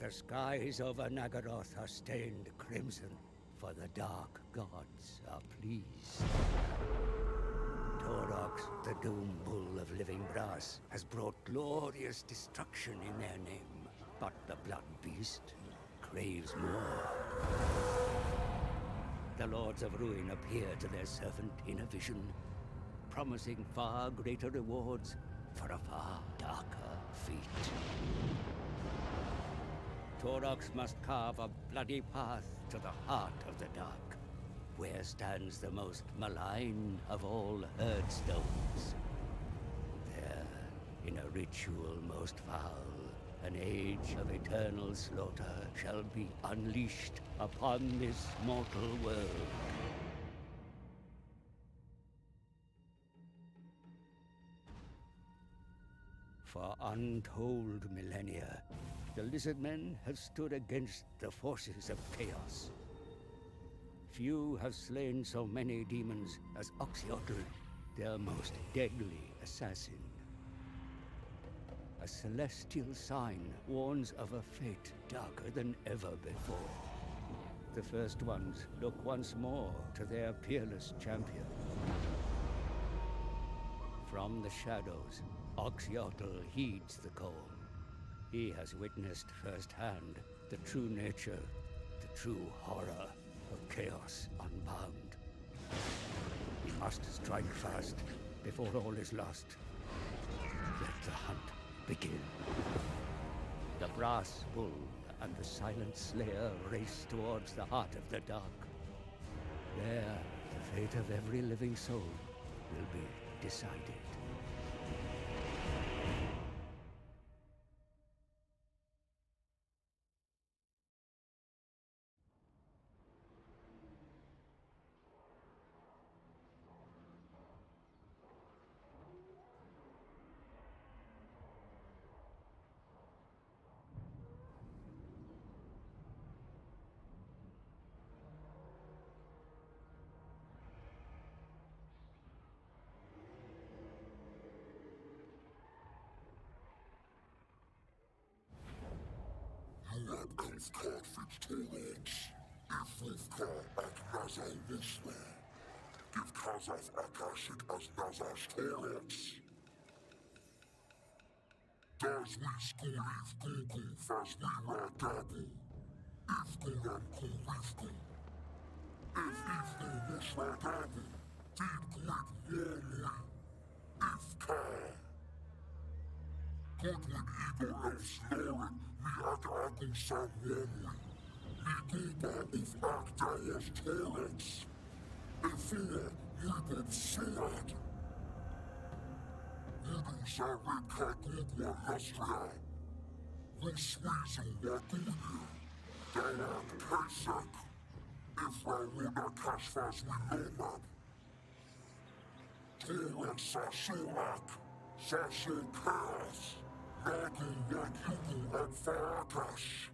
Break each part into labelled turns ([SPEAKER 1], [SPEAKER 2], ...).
[SPEAKER 1] The skies over Nagaroth are stained crimson, for the dark gods are pleased. Taurox, the doom bull of living brass, has brought glorious destruction in their name. But the blood beast craves more. The lords of ruin appear to their servant in a vision, promising far greater rewards for a far darker fate. Taurox must carve a bloody path to the heart of the dark, where stands the most malign of all Herdstones. There, in a ritual most foul, an age of eternal slaughter shall be unleashed upon this mortal world. For untold millennia, the Lizardmen have stood against the forces of chaos. Few have slain so many demons as Oxyotl, their most deadly assassin. A celestial sign warns of a fate darker than ever before. The first ones look once more to their peerless champion. From the shadows, Oxyotl heeds the call. He has witnessed firsthand the true nature, the true horror of chaos unbound. He must strike fast before all is lost. Let the hunt begin. The brass bull and the silent slayer race towards the heart of the dark. There, the fate of every living soul will be decided.
[SPEAKER 2] Cartridge Taurox. Ifrithkar ak Nazar Wisla. Give Kazaf Akashik as Nazar's Taurox. Daz we Skurif Kuku Faz we Ragabu. If Guram Kurifku. If Ifku Wisragabu. Deep Grid Warmly. If Kar. Godwin Eagle Elf's Lord. Mi Agagu San Warmly. Guba of Akdaya's Taurox. Before Yubin Sword. Yubin Zarin Kagugwa Lustra. Rusweezel Wagunya. Darak Pesach. Ifrawuna Kashfaz Wilomab. Taurox Sasurak. Sasu Chaos. Nagu Wagugu and Farakash.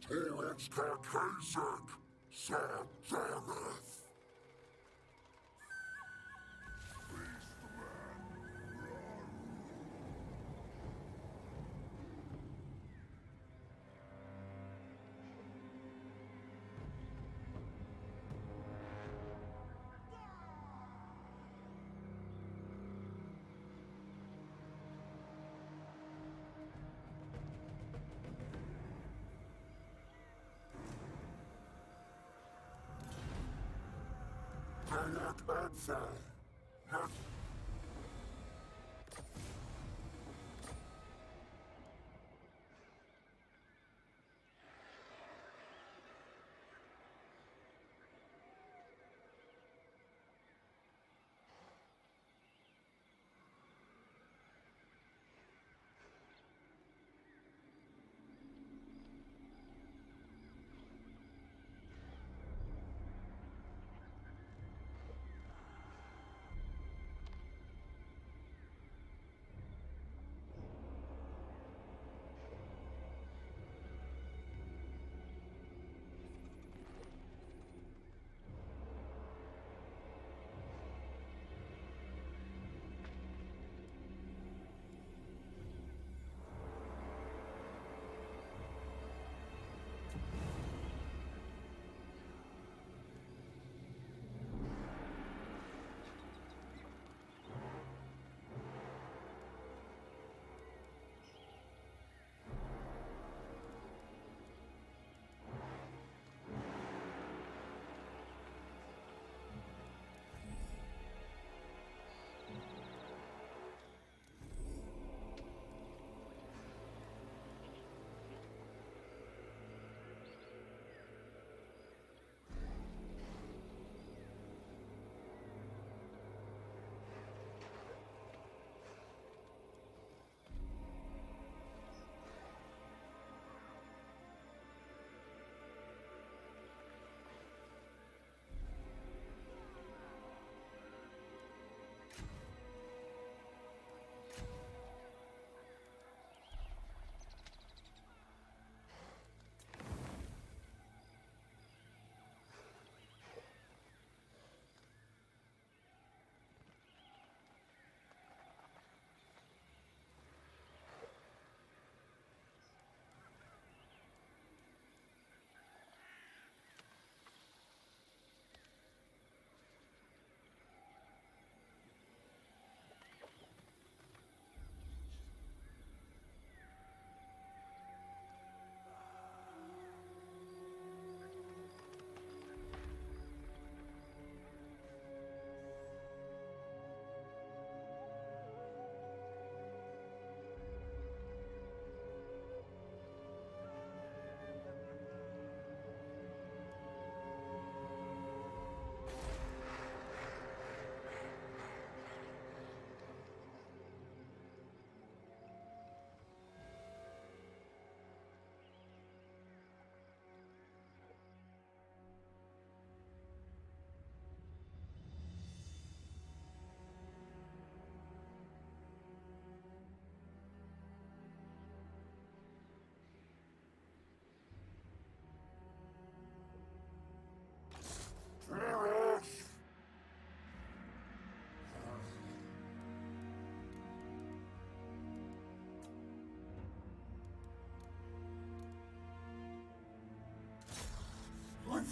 [SPEAKER 2] Taurox Karkazak. Sardareth. Dayak Abfa.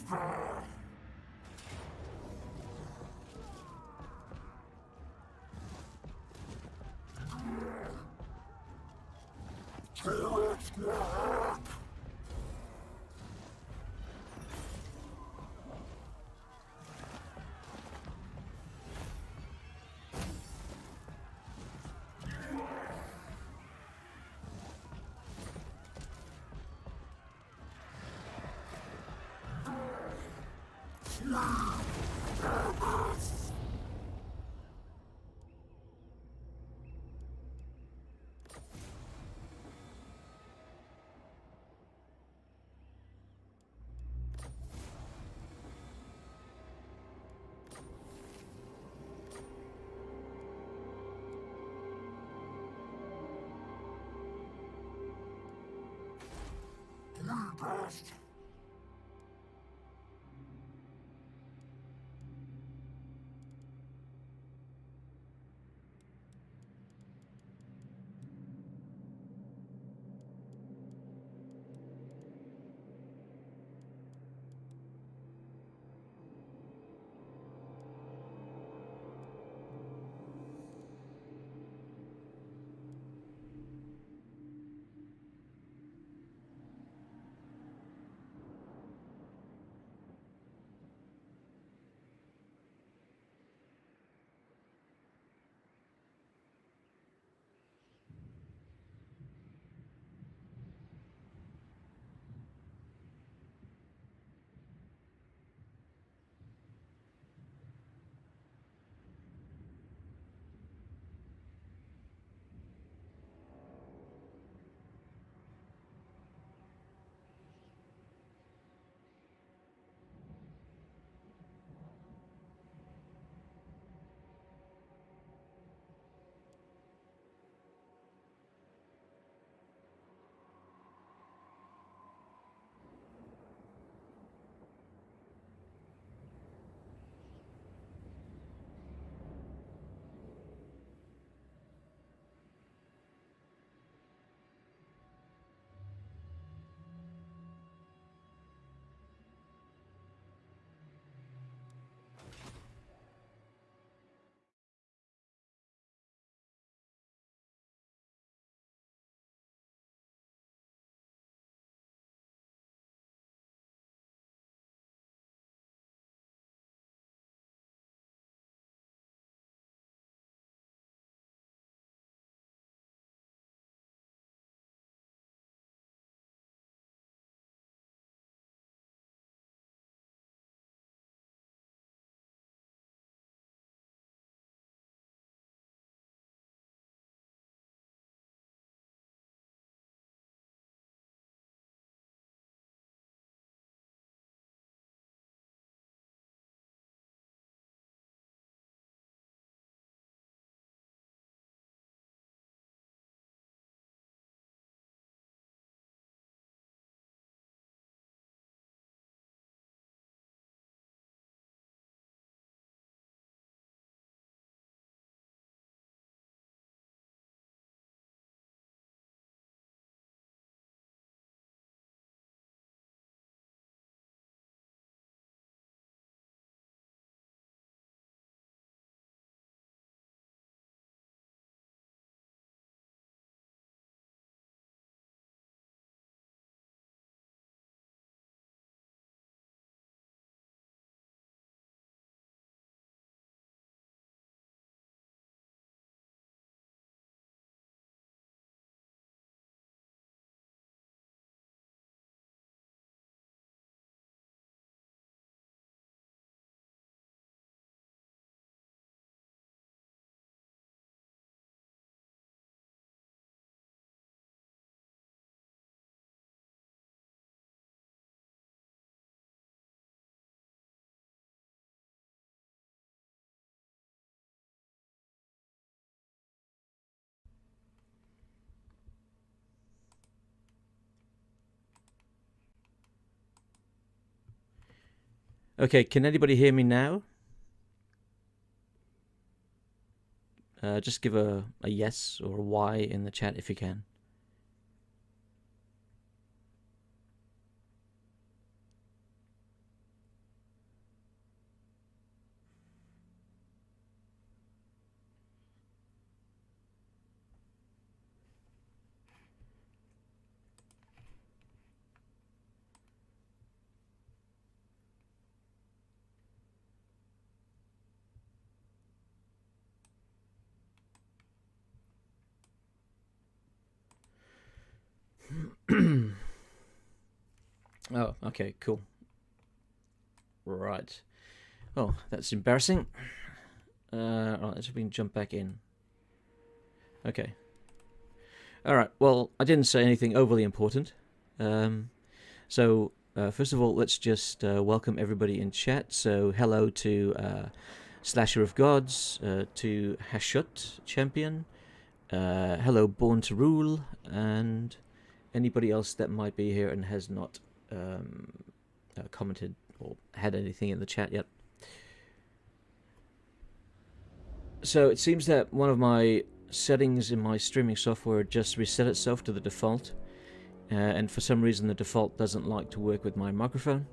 [SPEAKER 2] Taurox Warhammer! Best.
[SPEAKER 3] Okay, can anybody hear me now? Just give a yes or a Y in the chat if you can. Oh, okay, cool. Right. Oh, that's embarrassing. Right, let's jump back in. Okay. Alright, well, I didn't say anything overly important. So, first of all, let's just welcome everybody in chat. So, hello to Slasher of Gods, to Hashut Champion, hello Born to Rule, and anybody else that might be here and has not commented or had anything in the chat yet. So it seems that one of my settings in my streaming software just reset itself to the default, and for some reason the default doesn't like to work with my microphone.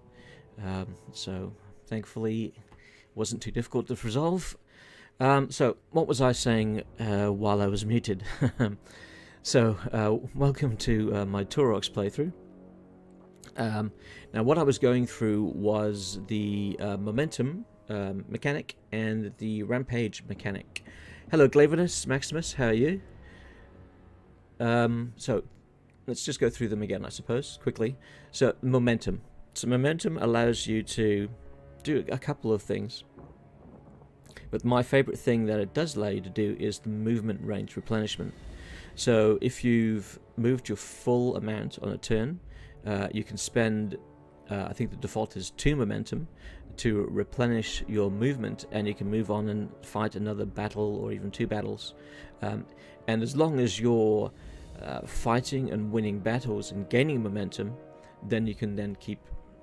[SPEAKER 3] So thankfully it wasn't too difficult to resolve. So what was I saying while I was muted? So welcome to my Taurox playthrough. Now what I was going through was the momentum mechanic and the rampage mechanic. Hello Glavenus, Maximus, how are you? So let's just go through them again, I suppose, quickly. So momentum. So momentum allows you to do a couple of things. But my favorite thing that it does allow you to do is the movement range replenishment. So if you've moved your full amount on a turn, you can spend, I think the default is 2 momentum to replenish your movement, and you can move on and fight another battle or even 2 battles. And as long as you're fighting and winning battles and gaining momentum, then you can then keep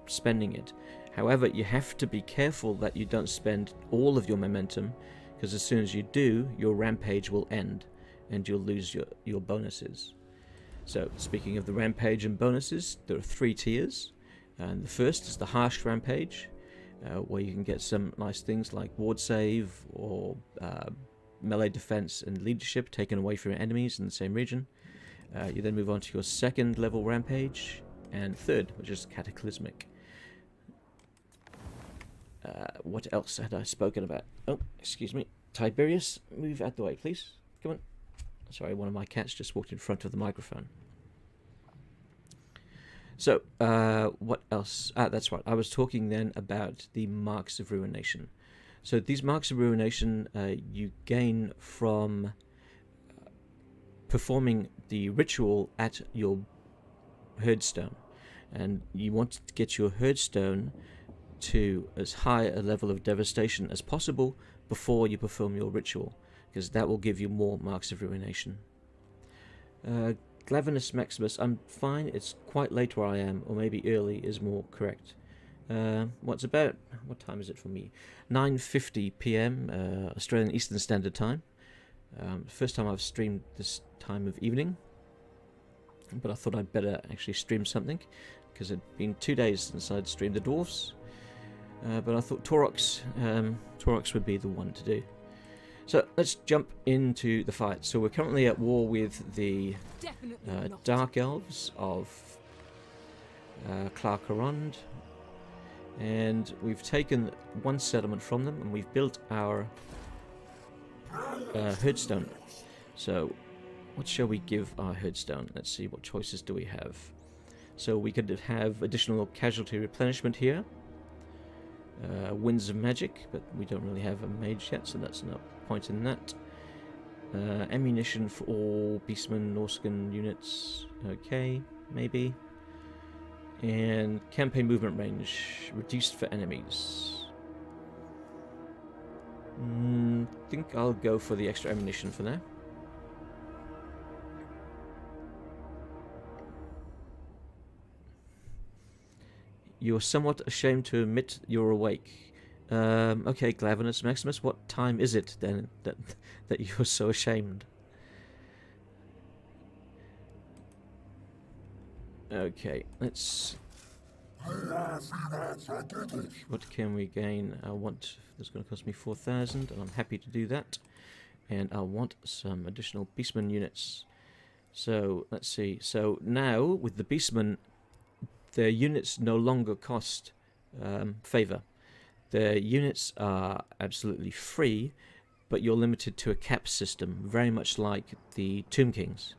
[SPEAKER 3] spending it. However, you have to be careful that you don't spend all of your momentum, because as soon as you do, your rampage will end and you'll lose your bonuses. So speaking of the rampage and bonuses, there are 3 tiers. And the first is the harsh rampage, where you can get some nice things like ward save or melee defense and leadership taken away from your enemies in the same region. You then move on to your second level rampage, and third, which is cataclysmic. What else had I spoken about? Oh, excuse me. Tiberius, move out the way, please. Come on. Sorry, one of my cats just walked in front of the microphone. So, what else? That's right. I was talking then about the Marks of Ruination. So these Marks of Ruination you gain from performing the ritual at your herdstone. And you want to get your herdstone to as high a level of devastation as possible before you perform your ritual, because that will give you more Marks of Ruination. Glavenus Maximus, I'm fine. It's quite late where I am, or maybe early is more correct. What time is it for me? 9:50 p.m. Australian Eastern Standard Time. First time I've streamed this time of evening, but I thought I'd better actually stream something, because it'd been 2 days since I'd streamed the Dwarves. But I thought Taurox would be the one to do. So let's jump into the fight. So we're currently at war with the Dark Elves of Clarkarond, and we've taken one settlement from them, and we've built our herdstone. So what shall we give our herdstone? Let's see, what choices do we have? So we could have additional casualty replenishment here. Winds of Magic, but we don't really have a mage yet, so that's no point in that. Ammunition for all Beastmen, Norscan units, okay, maybe. And campaign movement range, reduced for enemies. Think I'll go for the extra ammunition for now. You're somewhat ashamed to admit you're awake. Okay, Glavenus Maximus, what time is it then that you're so ashamed? Okay, let's... What can we gain? I want... That's going to cost me 4,000, and I'm happy to do that. And I want some additional Beastman units. So, let's see. So, now, with the Beastman, their units no longer cost favour. Their units are absolutely free, but you're limited to a cap system, very much like the Tomb Kings.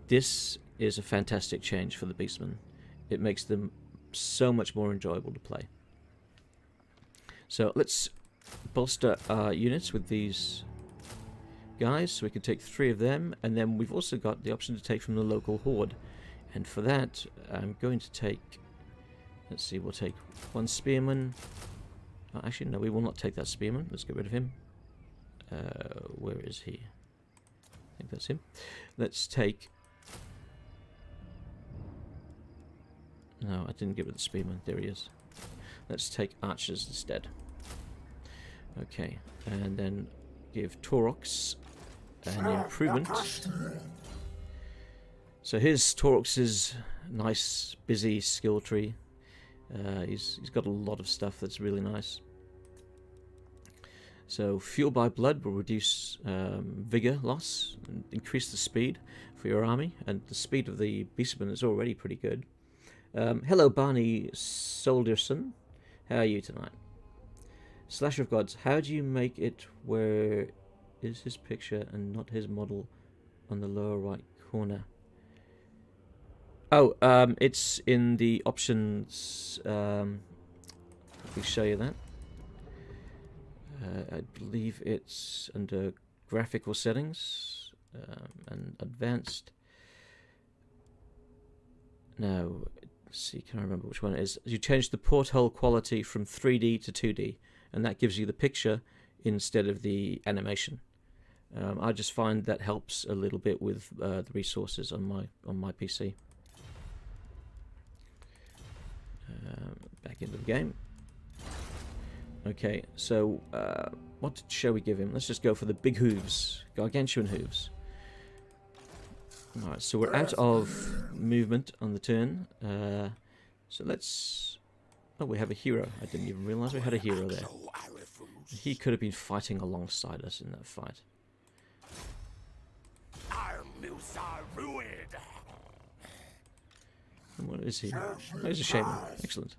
[SPEAKER 3] This is a fantastic change for the Beastmen. It makes them so much more enjoyable to play. So let's bolster our units with these guys, so we can take 3 of them, and then we've also got the option to take from the local horde. And for that, I'm going to take, let's see, we'll take 1 spearman. Oh, actually, no, we will not take that spearman. Let's get rid of him. Where is he? I think that's him. Let's take... No, I didn't get rid of the spearman. There he is. Let's take archers instead. Okay, and then give Taurox an improvement. So here's Taurox's nice, busy skill tree. He's got a lot of stuff that's really nice. So fuel by blood will reduce vigor loss and increase the speed for your army, and the speed of the beastmen is already pretty good. Hello Barney Solderson, how are you tonight? Slash of Gods, how do you make it where is his picture and not his model on the lower right corner? Oh, it's in the options. Let me show you that. I believe it's under graphical settings and advanced. No, let's see, can I remember which one it is? You change the porthole quality from 3D to 2D, and that gives you the picture instead of the animation. I just find that helps a little bit with the resources on my PC. Back into the game. Okay, so what shall we give him? Let's just go for the big hooves, gargantuan hooves. Alright, so we're out of movement on the turn. So let's... Oh, we have a hero. I didn't even realise we had a hero there. He could have been fighting alongside us in that fight. And what is he? Oh, he's a shaman. Excellent.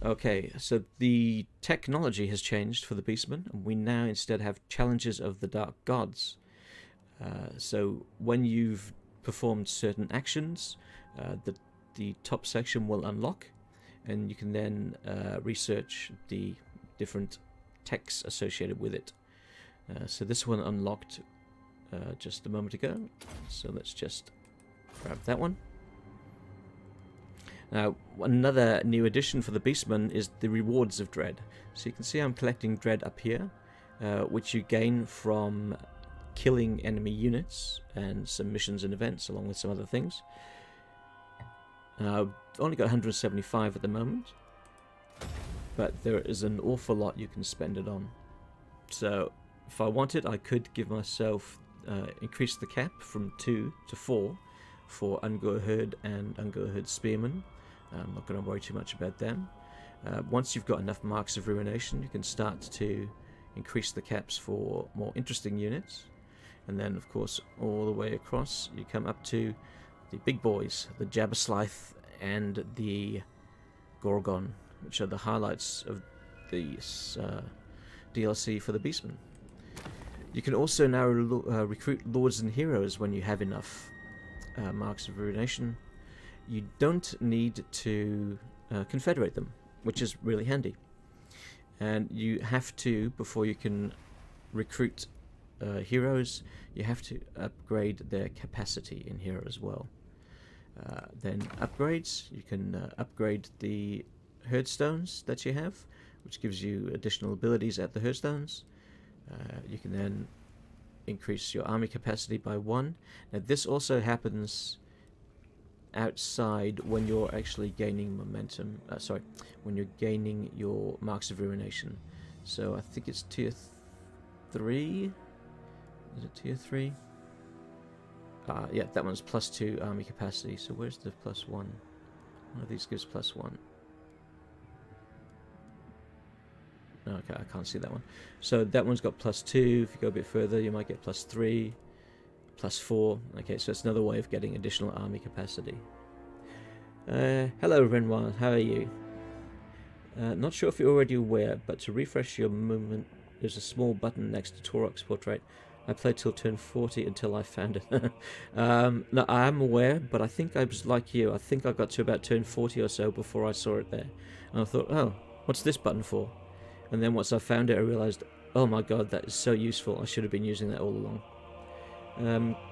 [SPEAKER 3] Okay, so the technology has changed for the Beastmen, and we now instead have challenges of the Dark Gods. So when you've performed certain actions, the top section will unlock, and you can then research the different texts associated with it. So this one unlocked just a moment ago, so let's just grab that one. Now, another new addition for the Beastmen is the rewards of Dread. So you can see I'm collecting Dread up here, which you gain from killing enemy units and some missions and events, along with some other things. I've only got 175 at the moment, but there is an awful lot you can spend it on. So if I wanted, I could give myself increase the cap from 2 to 4 for Ungor Herd and Ungor Herd Spearmen. I'm not going to worry too much about them. Once you've got enough marks of ruination, you can start to increase the caps for more interesting units. And then, of course, all the way across, you come up to the big boys, the Jabberslith and the Gorgon, which are the highlights of the DLC for the Beastmen. You can also now recruit Lords and Heroes when you have enough marks of ruination. You don't need to confederate them, which is really handy. And you have to, before you can recruit heroes, you have to upgrade their capacity in hero as well. Then upgrades, you can upgrade the herdstones that you have, which gives you additional abilities at the herdstones. You can then increase your army capacity by 1. Now this also happens outside when you're actually gaining momentum, when you're gaining your marks of ruination. So I think it's tier 3. Is it tier 3? Yeah, that one's +2 army capacity. So where's the +1? One of these gives +1. Okay, I can't see that one. So that one's got +2. If you go a bit further, you might get +3, +4. Okay, so it's another way of getting additional army capacity. Hello Renoir, how are you? Not sure if you're already aware, but to refresh your movement, there's a small button next to Taurox portrait. I played till turn 40 until I found it. No, I am aware, but I think I was like you. I think I got to about turn 40 or so before I saw it there. And I thought, oh, what's this button for? And then once I found it, I realised, oh my god, that is so useful. I should have been using that all along.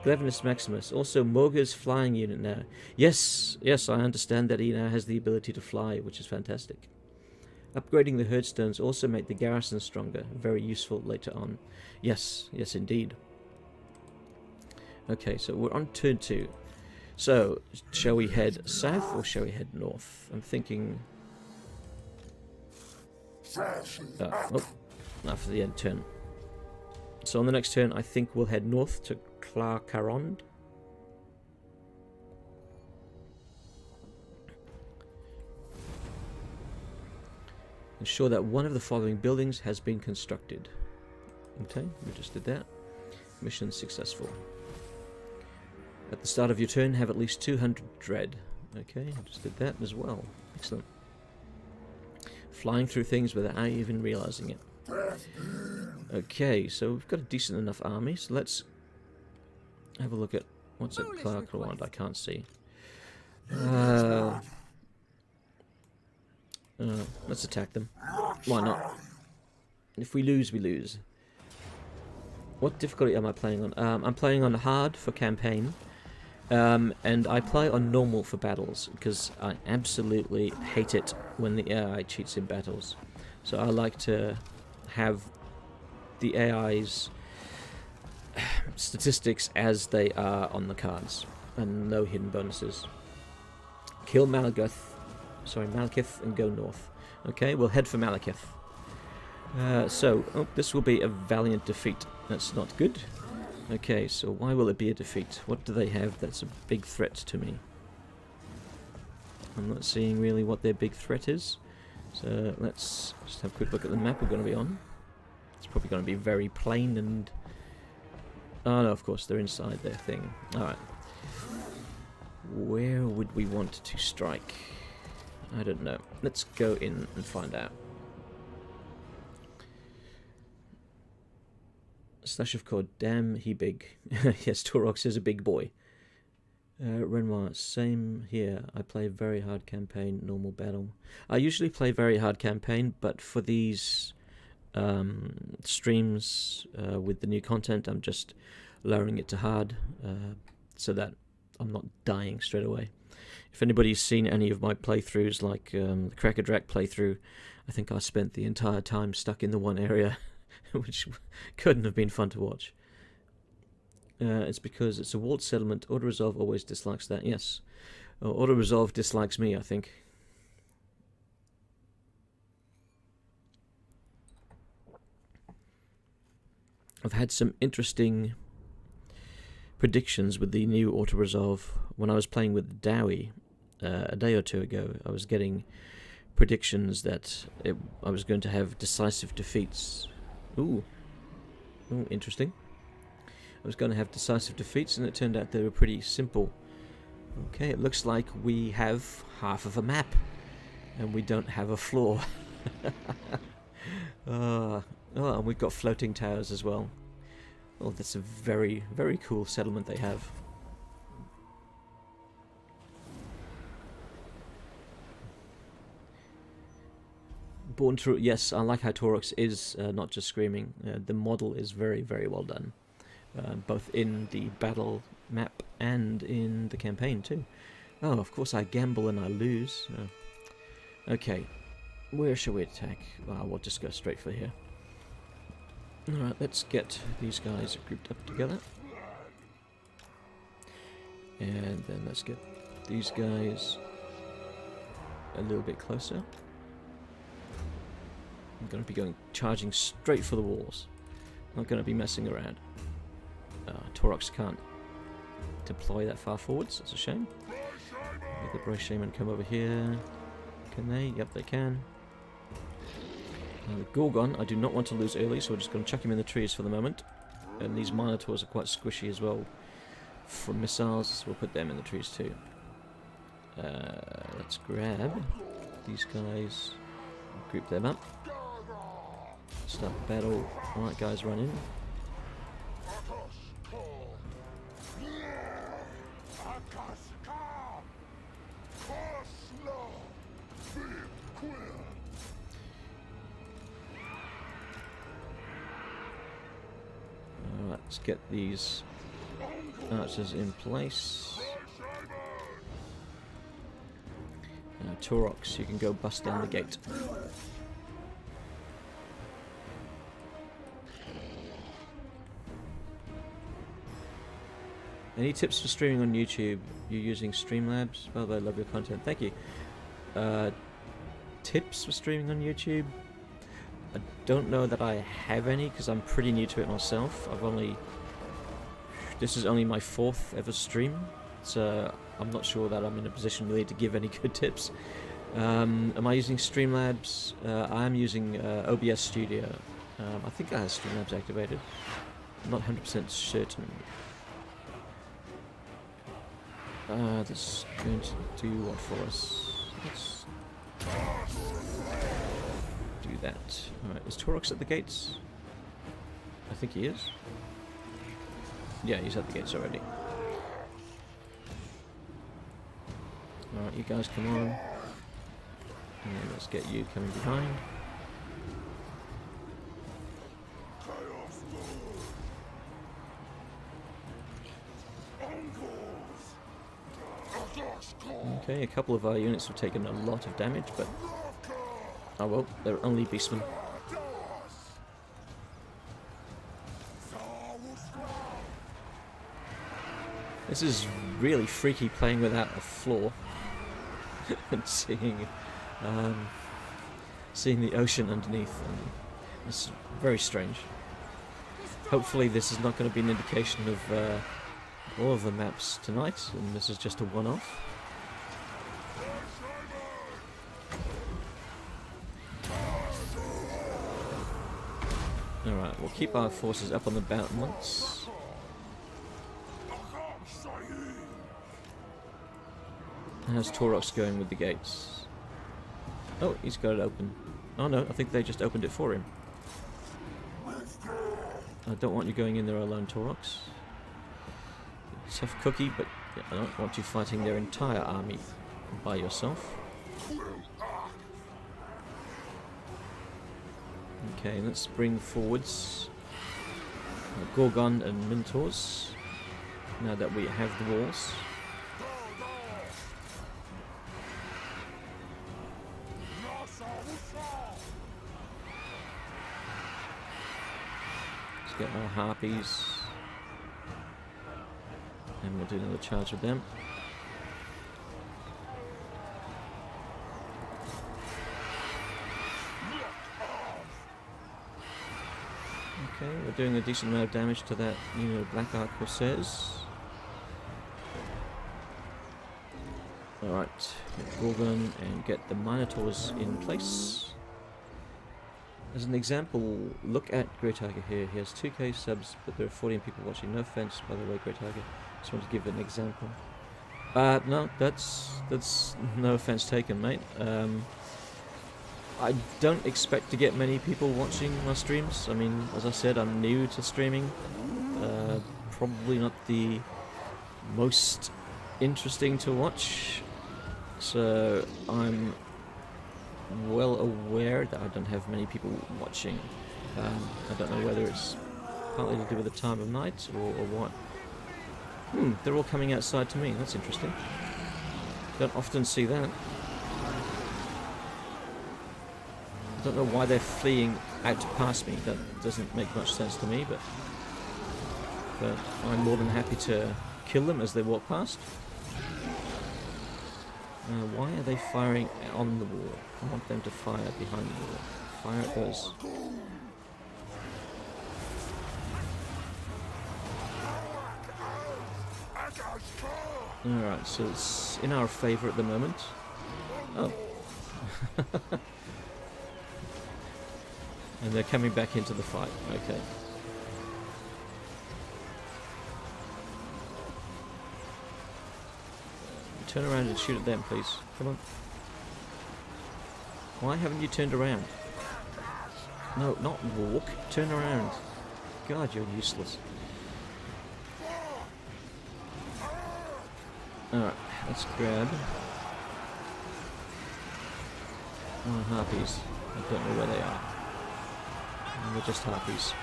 [SPEAKER 3] Cleverness Maximus. Also, Morga's flying unit now. Yes, yes, I understand that he now has the ability to fly, which is fantastic. Upgrading the herdstones also make the garrison stronger. Very useful later on. Yes, yes indeed. Okay, so we're on turn 2. So, shall we head south or shall we head north? I'm thinking... after the end turn. So on the next turn, I think we'll head north to Clarkarond. Ensure that one of the following buildings has been constructed. Okay, we just did that. Mission successful. At the start of your turn, have at least 200 dread. Okay, I just did that as well. Excellent. Flying through things without even realizing it. Okay, so we've got a decent enough army, so let's have a look at what's at Clarkarond. I can't see. Let's attack them. Why not? If we lose, we lose. What difficulty am I playing on? I'm playing on hard for campaign, and I play on normal for battles because I absolutely hate it when the AI cheats in battles. So I like to have the AI's statistics as they are on the cards, and no hidden bonuses. Kill Malekith, and go north. Okay, we'll head for Malekith. This will be a valiant defeat. That's not good. Okay, so why will it be a defeat? What do they have that's a big threat to me? I'm not seeing really what their big threat is. So let's just have a quick look at the map we're going to be on. It's probably going to be very plain and... oh no, of course, they're inside their thing. Alright. Where would we want to strike? I don't know. Let's go in and find out. Slash of Cord. Damn, he big. Yes, Taurox is a big boy. Renoir, same here. I play very hard campaign, normal battle. I usually play very hard campaign, but for these streams with the new content, I'm just lowering it to hard so that I'm not dying straight away. If anybody's seen any of my playthroughs, like the Crackerdrak playthrough, I think I spent the entire time stuck in the one area, which couldn't have been fun to watch. It's because it's a walled settlement. Auto-resolve always dislikes that. Yes. Auto-resolve dislikes me, I think. I've had some interesting predictions with the new auto-resolve. When I was playing with Dowie a day or two ago, I was getting predictions that I was going to have decisive defeats. Ooh, interesting. I was going to have decisive defeats, and it turned out they were pretty simple. Okay, it looks like we have half of a map, and we don't have a floor. And we've got floating towers as well. Oh, that's a very, very cool settlement they have. Born True, yes, I like how Taurox is not just screaming. The model is very, very well done. Both in the battle map and in the campaign too. Oh, of course I gamble and I lose. Okay, where shall we attack? Well, we'll just go straight for here. Alright, let's get these guys grouped up together. And then let's get these guys a little bit closer. I'm going to be charging straight for the walls. Not going to be messing around. Taurox can't deploy that far forwards, it's a shame. Let the Bray Shaman come over here. Can they? Yep, they can. The Gorgon, I do not want to lose early, so we're just going to chuck him in the trees for the moment. And these Minotaurs are quite squishy as well from missiles, so we'll put them in the trees too. Let's grab these guys, group them up. Start the battle. Alright guys, run in. Alright, let's get these archers in place. Taurox, you can go bust down the gate. Any tips for streaming on YouTube? You're using Streamlabs? By the way, I love your content. Thank you. Tips for streaming on YouTube? I don't know that I have any because I'm pretty new to it myself. This is only my 4th ever stream, so I'm not sure that I'm in a position really to give any good tips. Am I using Streamlabs? I am using OBS Studio. I think I have Streamlabs activated. I'm not 100% certain. This is going to do what for us? Let's do that. Alright, is Taurox at the gates? I think he is. Yeah, he's at the gates already. Alright, you guys come on. And let's get you coming behind. Okay, a couple of our units have taken a lot of damage, but oh well, they're only beastmen. This is really freaky, playing without a floor and seeing the ocean underneath. And it's very strange. Hopefully this is not going to be an indication of all of the maps tonight, and this is just a one-off. Alright, we'll keep our forces up on the battlements. How's Taurox going with the gates? Oh, he's got it open. Oh no, I think they just opened it for him. I don't want you going in there alone, Taurox. Tough cookie, but I don't want you fighting their entire army by yourself. Okay, let's bring forwards Gorgon and Minotaurs, now that we have the walls. Let's get our harpies, and we'll do another charge with them. Okay, we're doing a decent amount of damage to that unit of Black Ark Corsairs. Alright, get Gorgon and get the Minotaurs in place. As an example, look at Great Tiger here. He has 2k subs, but there are 14 people watching. No offense, by the way, Great Tiger. Just want to give an example. No, that's no offense taken, mate. I don't expect to get many people watching my streams. I mean, as I said, I'm new to streaming. Probably not the most interesting to watch. So I'm well aware that I don't have many people watching. I don't know whether it's partly to do with the time of night or what. They're all coming outside to me. That's interesting. Don't often see that. I don't know why they're fleeing out past me. That doesn't make much sense to me, but I'm more than happy to kill them as they walk past. Why are they firing on the wall? I want them to fire behind the wall. Fire at those. Alright, so it's in our favour at the moment. Oh. And they're coming back into the fight. Okay. Turn around and shoot at them, please. Come on. Why haven't you turned around? No, not walk. Turn around. God, you're useless. Alright, let's grab Oh, harpies. I don't know where they are. They're just harpies.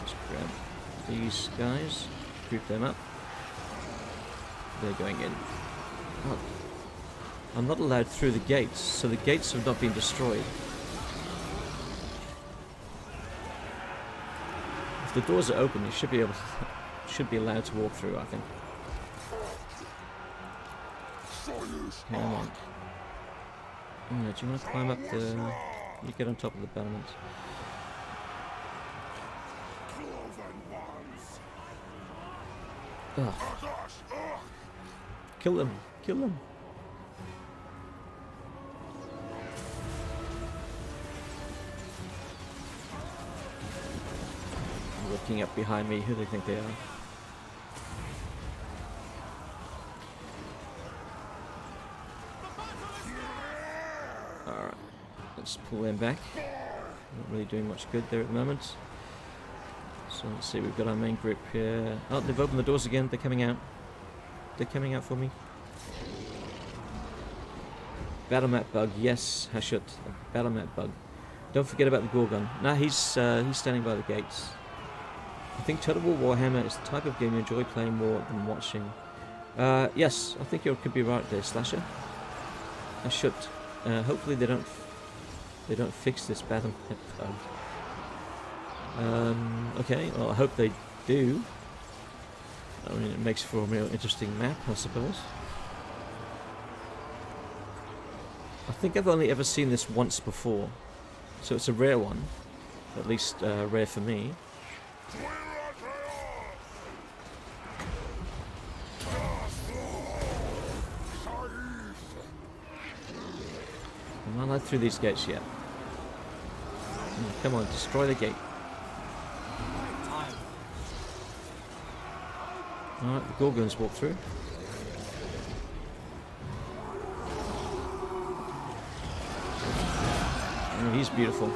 [SPEAKER 3] Let's grab these guys, group them up. They're going in. Oh. I'm not allowed through the gates, so the gates have not been destroyed. If the doors are open, you should be allowed to walk through, I think. Come on. Do you want to climb up the... You get on top of the battlements. Ugh. Kill them! Kill them! Looking up behind me, who do they think they are? Alright, let's pull them back. Not really doing much good there at the moment. So let's see, we've got our main group here. Oh, they've opened the doors again, they're coming out. They're coming out for me. Battle map bug, yes, Hashut. Battle map bug. Don't forget about the Gorgon. Nah, he's standing by the gates. I think Total War Warhammer is the type of game you enjoy playing more than watching. Yes, I think you could be right there, Slasher. I should. Hopefully they don't fix this battle map bug. Okay, well I hope they do. I mean, it makes for a real interesting map, I suppose. I think I've only ever seen this once before, so it's a rare one, at least rare for me. I'm not allowed through these gates yet. Come on, destroy the gate. Alright, the Gorgons walk through. Oh, he's beautiful.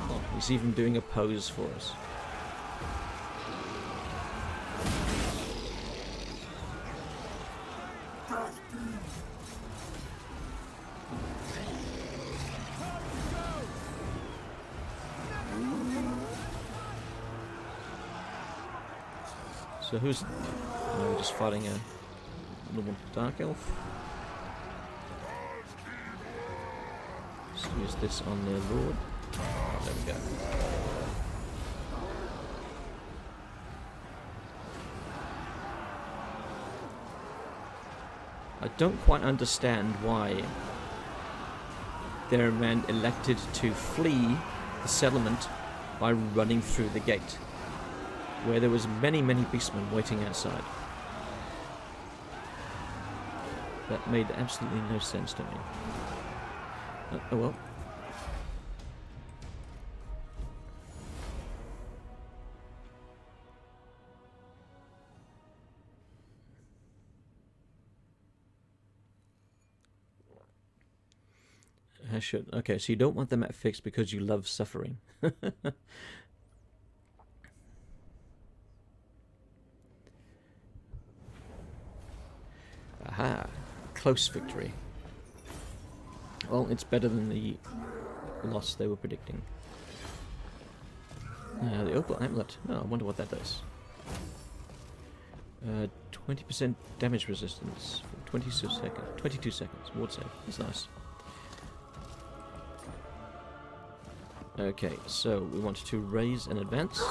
[SPEAKER 3] Oh, he's even doing a pose for us. So who's... No, we're just fighting a normal dark elf. Let's use this on their lord. Oh, there we go. I don't quite understand why their man elected to flee the settlement by running through the gate, where there was many beastmen waiting outside. That made absolutely no sense to me. Oh well. I should. Okay, so you don't want the map fixed because you love suffering. Aha, close victory. Well, it's better than the loss they were predicting. The opal amulet. Oh, I wonder what that does. 20% damage resistance for 22 seconds. Ward save. That's nice. Okay, so we want to raise and advance.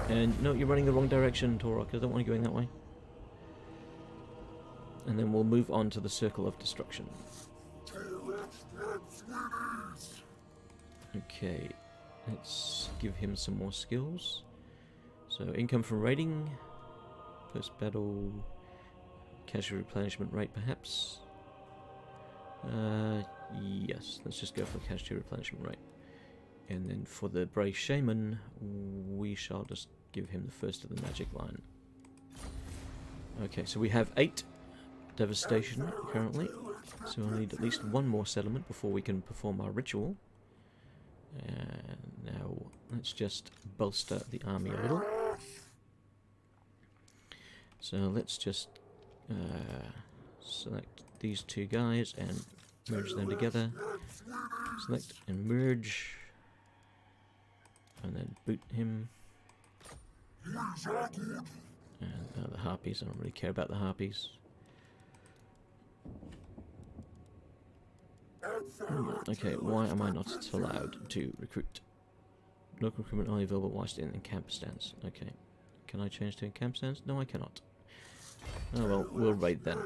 [SPEAKER 3] And no, you're running the wrong direction, Taurox. I don't want you going that way. And then we'll move on to the Circle of Destruction. Okay, let's give him some more skills. So, income from raiding, post-battle, casual replenishment rate perhaps. Yes, let's just go for casualty replenishment rate. And then for the Brave Shaman, we shall just give him the first of the magic line. Okay, so we have 8 devastation currently, so we'll need at least 1 more settlement before we can perform our ritual. And now let's just bolster the army a little. So let's just select these two guys and merge them together. Select and merge. And then boot him. And the harpies, I don't really care about the harpies. Okay, why am I not allowed to recruit? Local recruitment only available whilst in camp stance. Okay. Can I change to camp stance? No, I cannot. Oh well, we'll raid then.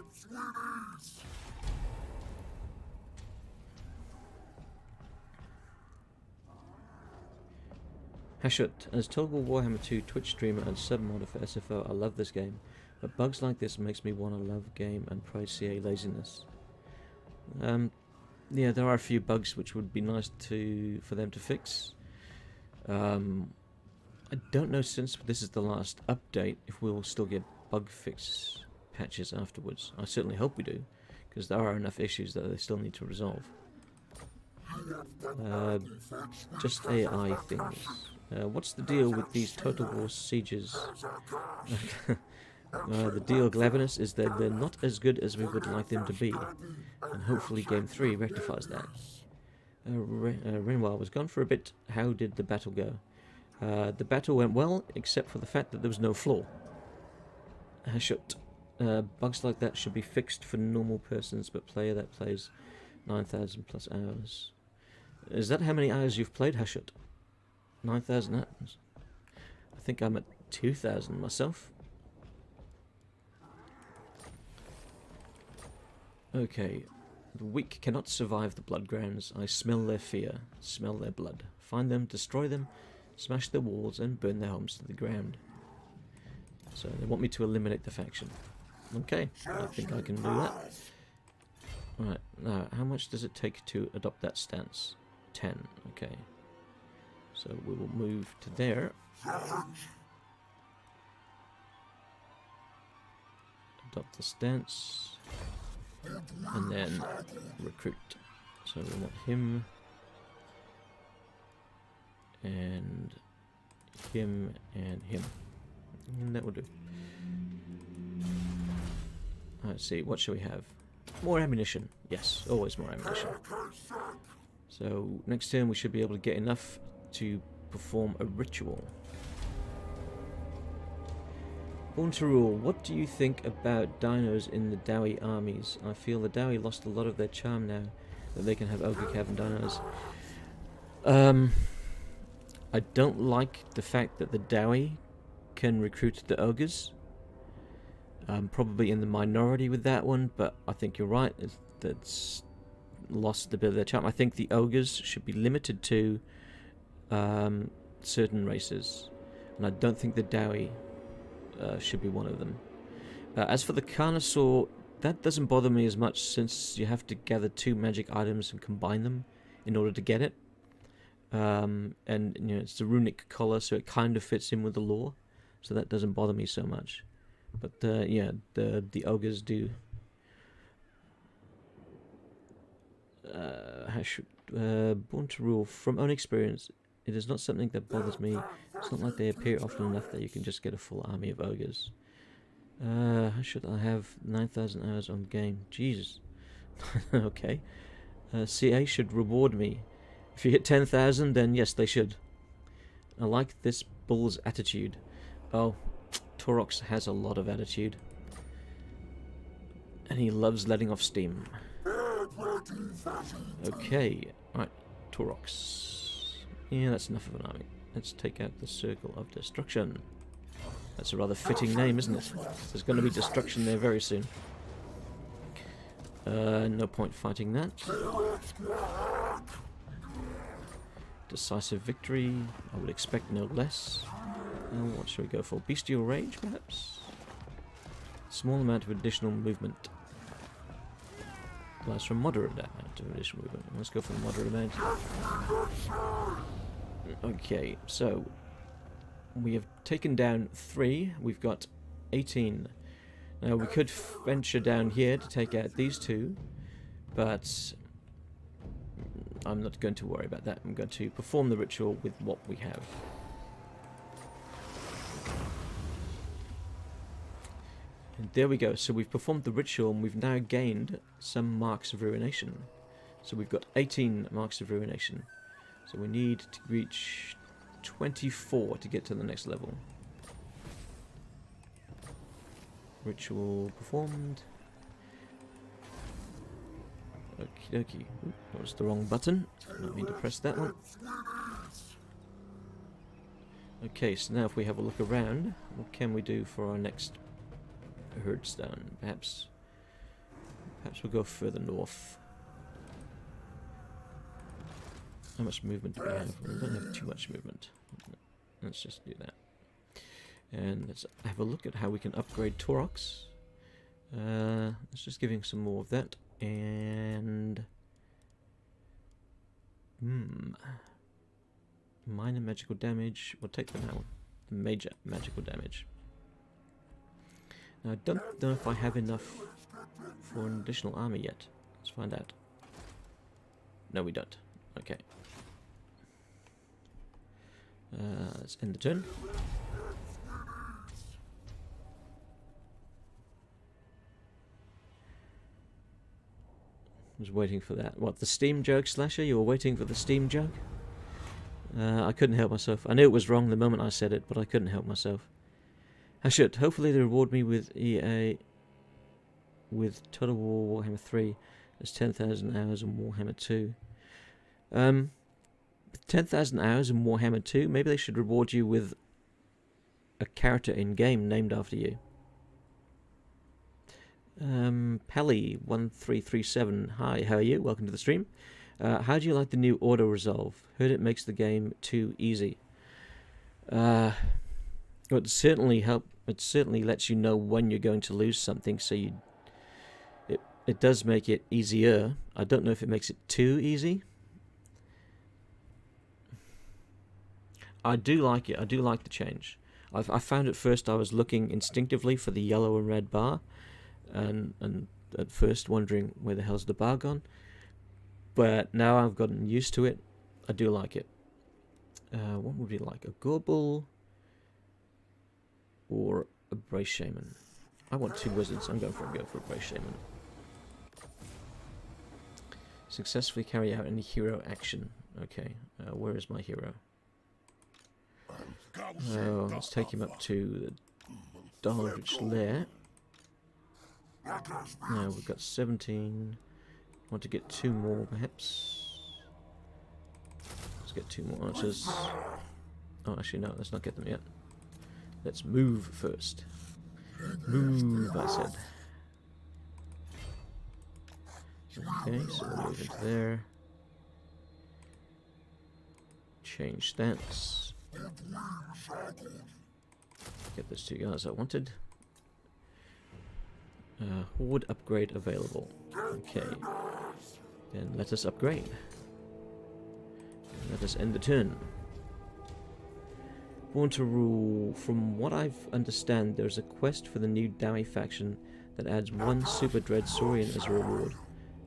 [SPEAKER 3] Hashut, as total Warhammer 2 Twitch streamer and sub-modder for SFO, I love this game. But bugs like this makes me want to love game and praise CA laziness. Yeah, there are a few bugs which would be nice for them to fix. I don't know, since this is the last update, if we'll still get bug fix patches afterwards. I certainly hope we do, because there are enough issues that they still need to resolve. Just AI things. What's the deal with these Total War sieges? The deal, Glavenus, is that they're not as good as we would like them to be, and hopefully Game 3 rectifies that. Renoir was gone for a bit. How did the battle go? The battle went well, except for the fact that there was no floor. Hashut. Bugs like that should be fixed for normal persons, but player that plays 9,000 plus hours. Is that how many hours you've played, Hashut? 9,000 hours? I think I'm at 2,000 myself. Okay. The weak cannot survive the blood grounds. I smell their fear, smell their blood. Find them, destroy them, smash their walls, and burn their homes to the ground. So they want me to eliminate the faction. Okay, I think I can do that. Right, now, how much does it take to adopt that stance? 10, okay. So we will move to there. Adopt the stance. And then recruit. So we want him. And him and him. And that will do. Let's see, what shall we have? More ammunition. Yes, always more ammunition. So next turn we should be able to get enough to perform a ritual. Born to Rule, what do you think about dinos in the Dowie armies? I feel the Dowie lost a lot of their charm now that they can have Ogre Cav and dinos. I don't like the fact that the Dowie can recruit the ogres. I'm probably in the minority with that one, but I think you're right. That's lost a bit of their charm. I think the ogres should be limited to certain races, and I don't think the Dowie should be one of them. As for the Carnosaur, that doesn't bother me as much, since you have to gather 2 magic items and combine them in order to get it. And you know, it's the runic collar, so it kind of fits in with the lore, so that doesn't bother me so much. But yeah, the ogres do. Born to Rule, from own experience, it is not something that bothers me. It's not like they appear often enough that you can just get a full army of ogres. How should I have 9,000 hours on the game? Jesus. Okay. CA should reward me. If you hit 10,000, then yes, they should. I like this bull's attitude. Oh, Taurox has a lot of attitude. And he loves letting off steam. Okay, right, Taurox. Yeah, that's enough of an army. Let's take out the Circle of Destruction. That's a rather fitting name, isn't it? There's going to be destruction there very soon. No point fighting that. Decisive victory. I would expect no less. What should we go for? Bestial Rage, perhaps? Small amount of additional movement. Allows for moderate amount of additional movement. Let's go for the moderate amount. Okay, so we have taken down 3. We've got 18. Now we could venture down here to take out these 2, but I'm not going to worry about that. I'm going to perform the ritual with what we have. And there we go. So we've performed the ritual and we've now gained some marks of ruination. So we've got 18 marks of ruination. So we need to reach 24 to get to the next level. Ritual performed. Okie dokie. Oop, that was the wrong button. Not mean to press that one. Okay, so now if we have a look around, what can we do for our next herdstone? Perhaps we'll go further north. How much movement do we have? We don't have too much movement. Let's just do that. And let's have a look at how we can upgrade Taurox. Let's just give him some more of that. And minor magical damage. We'll take the now. The major magical damage. Now I don't know if I have enough for an additional army yet. Let's find out. No, we don't. Okay. Let's end the turn. I was waiting for that. What, the steam jug, Slasher? You were waiting for the steam jug? I couldn't help myself. I knew it was wrong the moment I said it, but I couldn't help myself. I should. Hopefully they reward me with EA... with Total War Warhammer 3. There's 10,000 hours in Warhammer 2. 10,000 hours in Warhammer 2, maybe they should reward you with a character in-game named after you. Pally1337, hi, how are you? Welcome to the stream. How do you like the new auto resolve? Heard it makes the game too easy. Well, it certainly lets you know when you're going to lose something, so it does make it easier. I don't know if it makes it too easy. I do like it. I do like the change. I found at first I was looking instinctively for the yellow and red bar, and at first wondering where the hell's the bar gone. But now I've gotten used to it. I do like it. What would you like? A Gorbel or a Brace Shaman? I want two wizards. I'm going for a Brace Shaman. Successfully carry out any hero action. Okay, where is my hero? Oh, let's take him up to the Dalrich Lair. Now we've got 17. Want to get 2 more, perhaps? Let's get 2 more archers. Oh, actually, no, let's not get them yet. Let's move first. Move, I said. Okay, so we'll move into there. Change stance. Get those 2 guys I wanted. Horde upgrade available. Okay. Then let us upgrade. Let us end the turn. Born to Rule. From what I understand, there's a quest for the new Dowie faction that adds 1 Super Dread Saurian as a reward.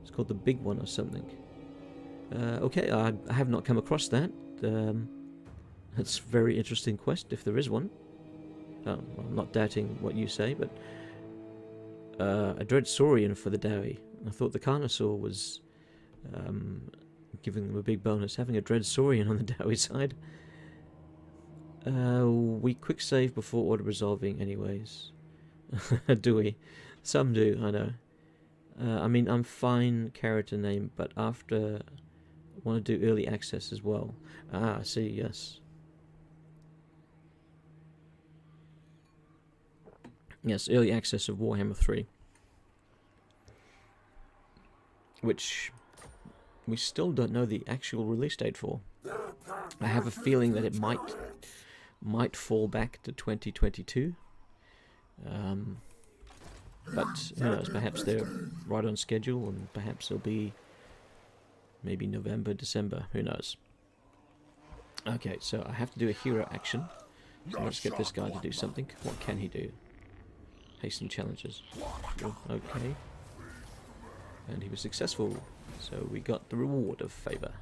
[SPEAKER 3] It's called the Big One or something. Okay, I have not come across that. That's a very interesting quest, if there is one. I'm not doubting what you say, but... a Dread Saurian for the Dowie. I thought the Carnosaur was giving them a big bonus. Having a Dread Saurian on the Dowie side. We quick save before auto-resolving anyways. Do we? Some do, I know. I mean, I'm fine character name, but after... I want to do early access as well. Ah, I see, yes. Yes, early access of Warhammer 3. Which we still don't know the actual release date for. I have a feeling that it might fall back to 2022. But who knows, perhaps they're right on schedule, and perhaps it'll be maybe November, December, who knows. Okay, so I have to do a hero action. So let's get this guy to do something. What can he do? Hasten challenges. Oh, okay. And he was successful, so we got the reward of favour.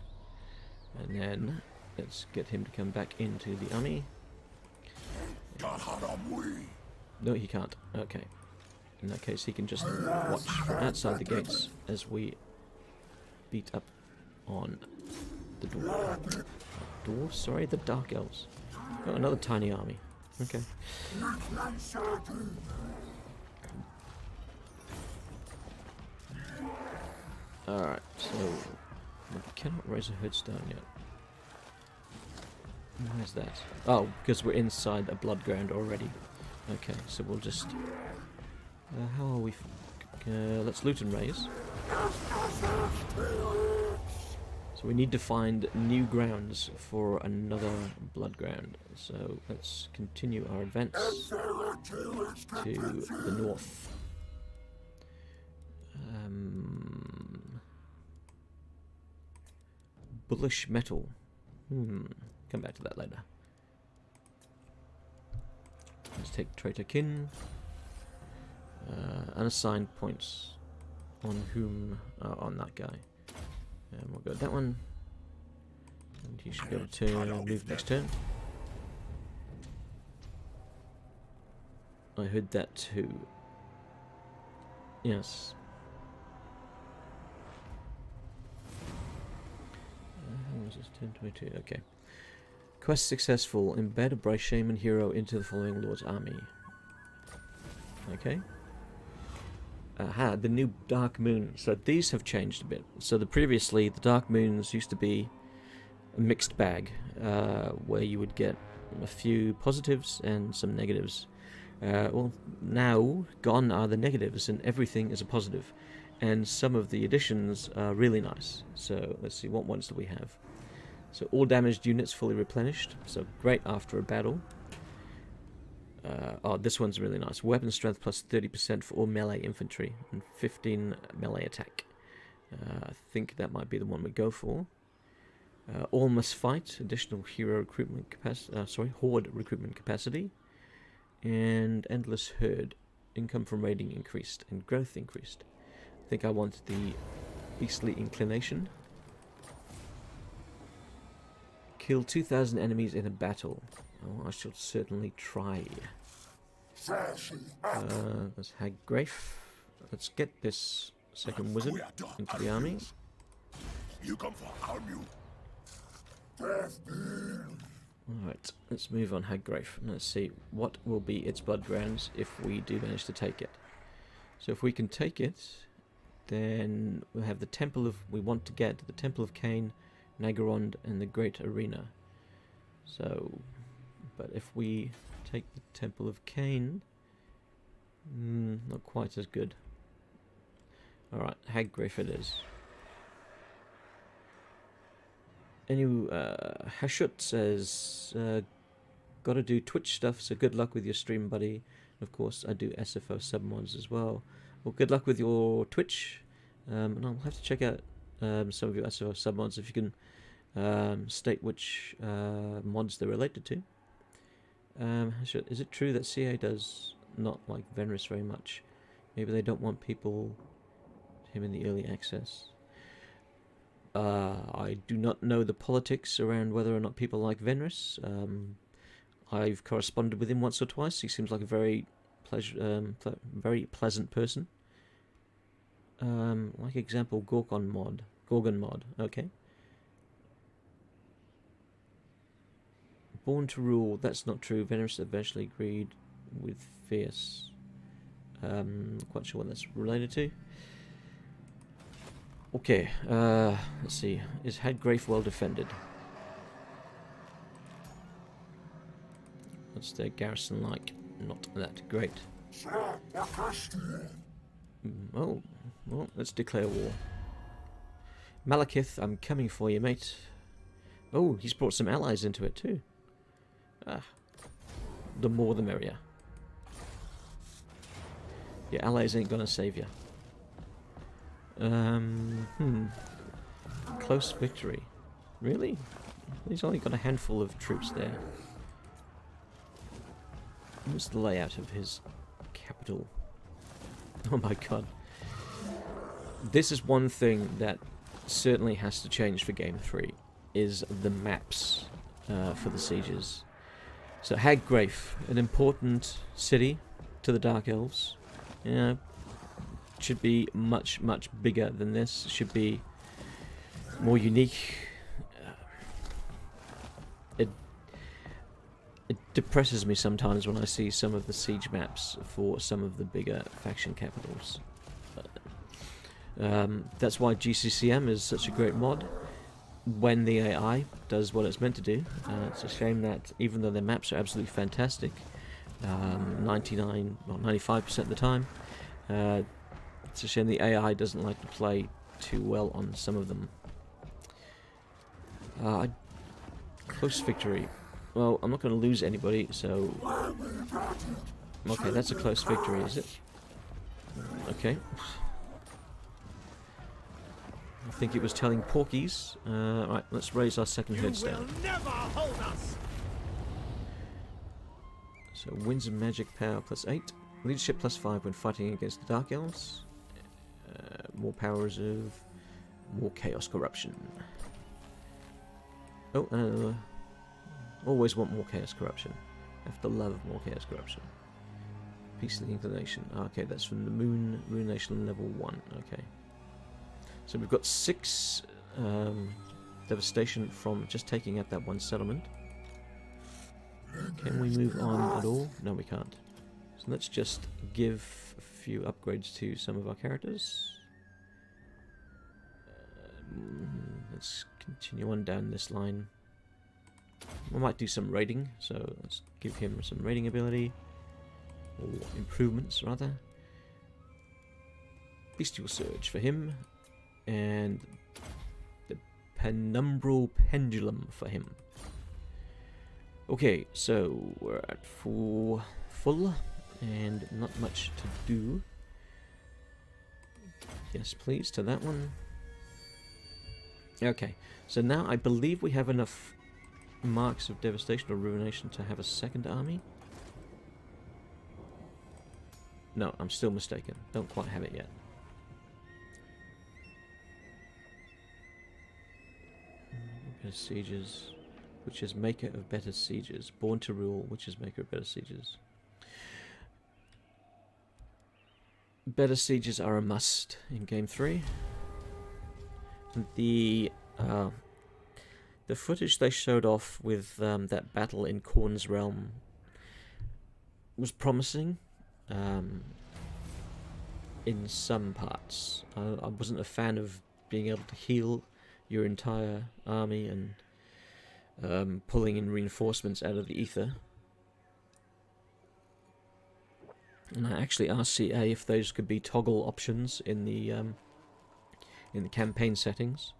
[SPEAKER 3] And then let's get him to come back into the army. No, he can't. Okay. In that case, he can just watch from outside the gates as we beat up on the dwarves. Sorry, the Dark Elves. Oh, another tiny army. Okay. Alright, so we cannot raise a headstone yet. Why is that? Oh, because we're inside a blood ground already. Okay, so we'll just... how are we... let's loot and raise. So we need to find new grounds for another blood ground. So let's continue our advance to the north. Bullish metal. Come back to that later. Let's take Traitor Kin. Unassigned points on whom? On that guy. And we'll go with that one. And he should go to move next turn. I heard that too. Yes. How was this? 1022. Okay. Quest successful. Embed a Bryce Shaman hero into the following Lord's army. Okay. Aha, the new Dark Moon. So these have changed a bit. So previously, the Dark Moons used to be a mixed bag, where you would get a few positives and some negatives. Well, now, gone are the negatives and everything is a positive. And some of the additions are really nice. So let's see, what ones do we have? So all damaged units fully replenished. So great after a battle. Oh, this one's really nice. Weapon strength plus 30% for all melee infantry and 15 melee attack. I think that might be the one we go for. All must fight. Additional hero recruitment capacity. Horde recruitment capacity. And endless herd. Income from raiding increased and growth increased. I think I want the beastly inclination. Kill 2,000 enemies in a battle. Oh, I shall certainly try. Let's Hag Grafe. Let's get this second wizard into the army.
[SPEAKER 2] You come for harm you.
[SPEAKER 3] Alright, let's move on Hag Grafe. Let's see what will be its blood grounds if we do manage to take it. So if we can take it, then we'll have the Temple of... We want to get the Temple of Cain, Nagorond, and the Great Arena. So... But if we take the Temple of Cain, not quite as good. Alright, Hag Grafe it is. Anyway, Hashut says, gotta do Twitch stuff, so good luck with your stream, buddy. Of course, I do SFO submods as well. Well, good luck with your Twitch. And I'll have to check out some of your SFO submods if you can state which mods they're related to. Is it true that CA does not like Venrus very much? Maybe they don't want him in the early access. I do not know the politics around whether or not people like Venrus. I've corresponded with him once or twice. He seems like a very pleasant person. Like example, Gorgon mod. Okay. Born to Rule, that's not true. Venrus eventually agreed with Fierce. Not quite sure what that's related to. Okay, let's see. Is Hag Grafe well defended? What's their garrison like? Not that great. Oh, well, let's declare war. Malekith, I'm coming for you, mate. Oh, he's brought some allies into it too. Ah, the more the merrier. Your allies ain't gonna save you. Close victory. Really? He's only got a handful of troops there. What's the layout of his capital? Oh my god. This is one thing that certainly has to change for Game 3, is the maps for the sieges. So Hag Grafe, an important city to the Dark Elves. You know, should be much, much bigger than this. Should be more unique. It depresses me sometimes when I see some of the siege maps for some of the bigger faction capitals. That's why GCCM is such a great mod when the AI does what it's meant to do. It's a shame that even though their maps are absolutely fantastic, 95% of the time, it's a shame the AI doesn't like to play too well on some of them. Close victory. Well, I'm not going to lose anybody, so... Okay, that's a close victory, is it? Okay. I think it was telling porkies. Right, let's raise our second headstone. So, winds of magic power +8. Leadership +5 when fighting against the Dark Elves. More power reserve. More chaos corruption. Oh, always want more chaos corruption. Have to love more chaos corruption. Peace of the Inclination. Okay, that's from the Moon Ruination level 1. Okay. So we've got 6 devastation from just taking out that one settlement. Can we move on at all? No, we can't. So let's just give a few upgrades to some of our characters. Let's continue on down this line. We might do some raiding, so let's give him some raiding ability. Or improvements, rather. Bestial Surge for him. And the Penumbral Pendulum for him. Okay, so we're at full, and not much to do. Yes, please, to that one. Okay, so now I believe we have enough marks of devastation or ruination to have a second army. No, I'm still mistaken. Don't quite have it yet. Better sieges, which is maker of better sieges. Born to rule, which is maker of better sieges. Better sieges are a must in Game 3. And the footage they showed off with that battle in Khorne's Realm was promising in some parts. I wasn't a fan of being able to heal your entire army and pulling in reinforcements out of the ether. And I actually asked CA if those could be toggle options in the campaign settings,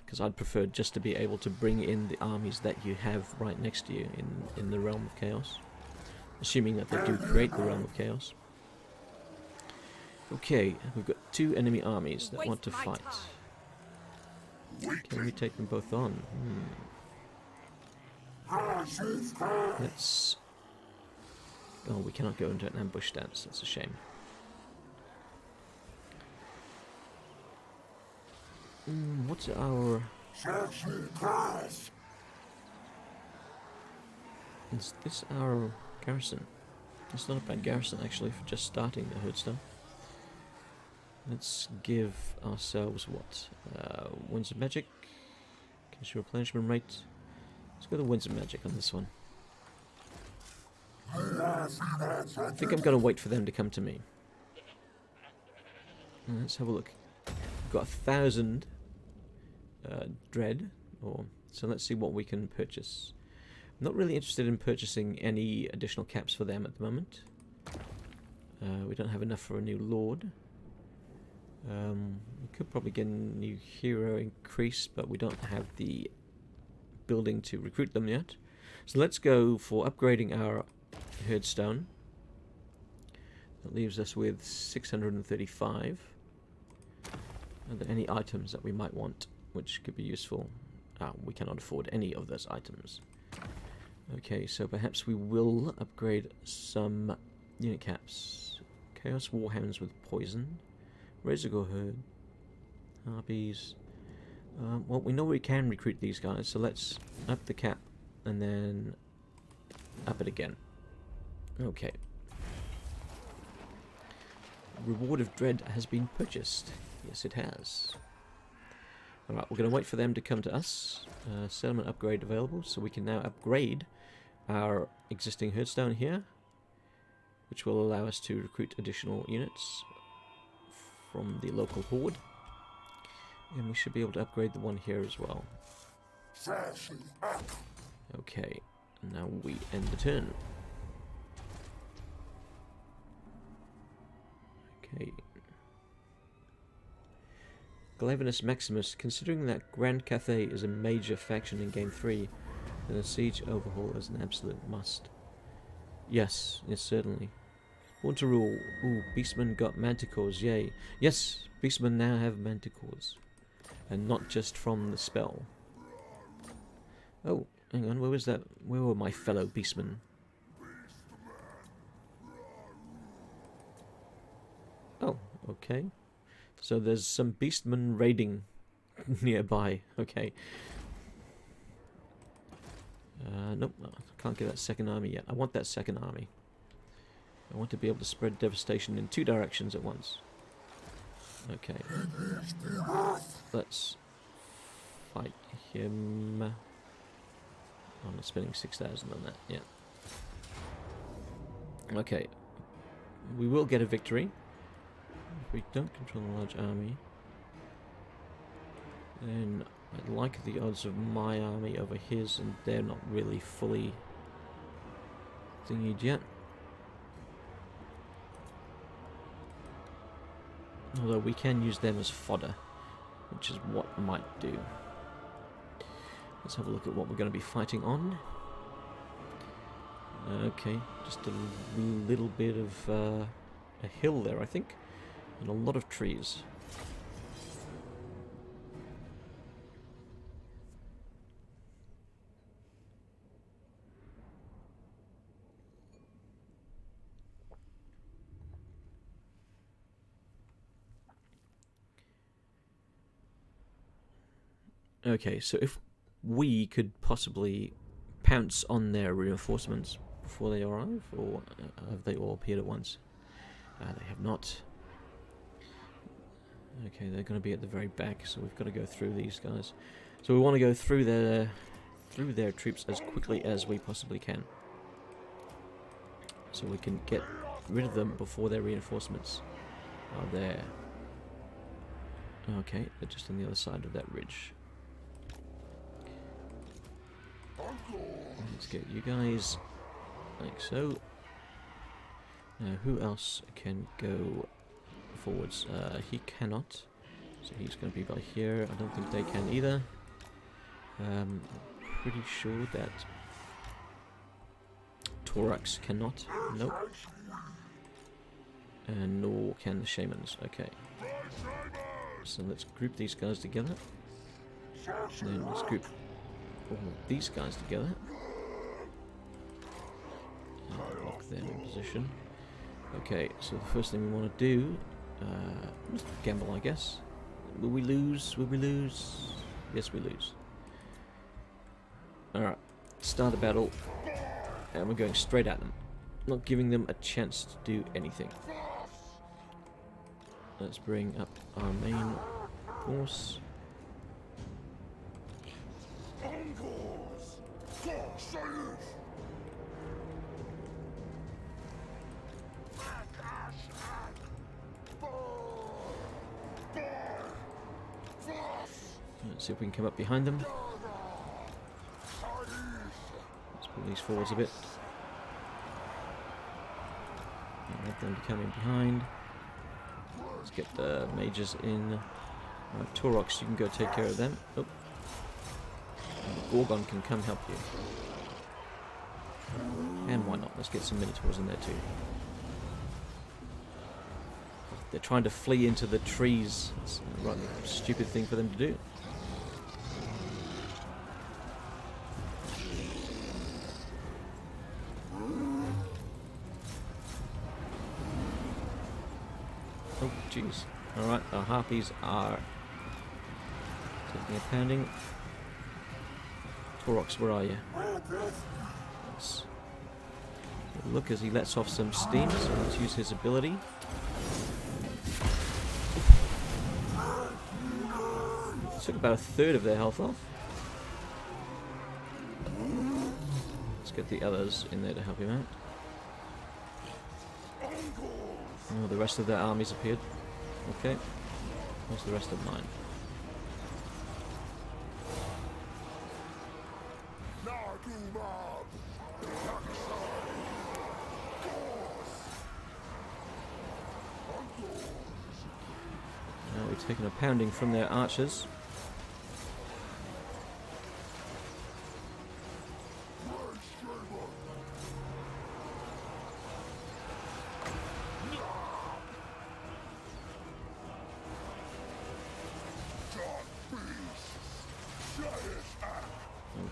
[SPEAKER 3] because I'd prefer just to be able to bring in the armies that you have right next to you in the Realm of Chaos, assuming that they do create the Realm of Chaos. Okay, we've got 2 enemy armies that want to fight. Can we take them both on? Let's... Oh, we cannot go into an ambush stance. That's a shame. What's our... Is this our garrison? It's not a bad garrison, actually, for just starting the Herdstone. Let's give ourselves what? Winds of Magic. Cash replenishment rate. Let's go to Winds of Magic on this one. I think I'm going to wait for them to come to me. Let's have a look. We've got 1,000 dread. So let's see what we can purchase. I'm not really interested in purchasing any additional caps for them at the moment. We don't have enough for a new Lord. We could probably get a new hero increase, but we don't have the building to recruit them yet. So let's go for upgrading our Herdstone. That leaves us with 635. Are there any items that we might want which could be useful? We cannot afford any of those items. Okay, so perhaps we will upgrade some unit caps. Chaos Warhounds with poison. Razorgore Herd. Harpies. Well, we know we can recruit these guys, so let's up the cap and then up it again. Okay. Reward of Dread has been purchased. Yes, it has. Alright, we're going to wait for them to come to us. Settlement upgrade available, so we can now upgrade our existing Hearthstone here, which will allow us to recruit additional units from the local horde. And we should be able to upgrade the one here as well. Okay, now we end the turn. Okay. Glavenus Maximus, considering that Grand Cathay is a major faction in Game 3, then a siege overhaul is an absolute must. Yes, yes, certainly. Want to rule. Ooh, Beastmen got Manticores, yay. Yes, Beastmen now have Manticores. And not just from the spell. Oh, hang on, where was that? Where were my fellow Beastmen? Oh, okay. So there's some Beastmen raiding nearby. Okay. Nope, I can't get that second army yet. I want that second army. I want to be able to spread devastation in 2 directions at once. Okay. Let's fight him. I'm not spending 6,000 on that yet. Okay. We will get a victory. If we don't control a large army, then I like the odds of my army over his, and they're not really fully thingied yet. Although we can use them as fodder, which is what I might do. Let's have a look at what we're going to be fighting on. Okay, just a little bit of a hill there, I think, and a lot of trees. Okay, so if we could possibly pounce on their reinforcements before they arrive, or have they all appeared at once? They have not. Okay, they're going to be at the very back, so we've got to go through these guys. So we want to go through their troops as quickly as we possibly can, so we can get rid of them before their reinforcements are there. Okay, they're just on the other side of that ridge. Let's get you guys like so. Now, who else can go forwards? He cannot, so he's going to be by here. I don't think they can either. Pretty sure that Taurox cannot. Nope. And nor can the shamans. Okay. So let's group these guys together. And then let's group all these guys together. And lock them in position. Okay, so the first thing we want to do, just gamble, I guess. Will we lose? Will we lose? Yes, we lose. Alright, start the battle, and we're going straight at them. Not giving them a chance to do anything. Let's bring up our main force. Let's see if we can come up behind them. Let's pull these forwards a bit. Let them come in behind. Let's get the mages in. Taurox, you can go take care of them. Oh. Gorgon can come help you. And why not? Let's get some Minotaurs in there too. They're trying to flee into the trees. It's a rather stupid thing for them to do. Oh, jeez. Alright, our harpies are taking a pounding. Taurox, where are you? Yes. Look as he lets off some steam, so let's use his ability. Took about a third of their health off. Let's get the others in there to help him out. Oh, the rest of their armies appeared. Okay. Where's the rest of mine? Now we've taken a pounding from their archers.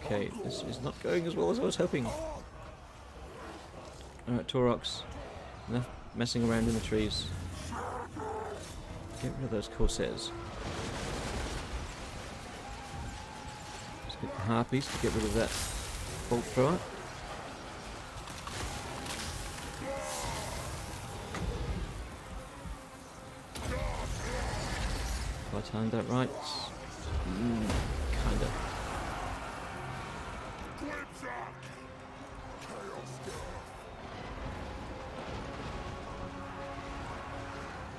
[SPEAKER 3] Okay, this is not going as well as I was hoping. Alright, Taurox. Enough messing around in the trees. Get rid of those corsairs. Just get the harpies to get rid of that bolt thrower. Have I timed that right? Kinda.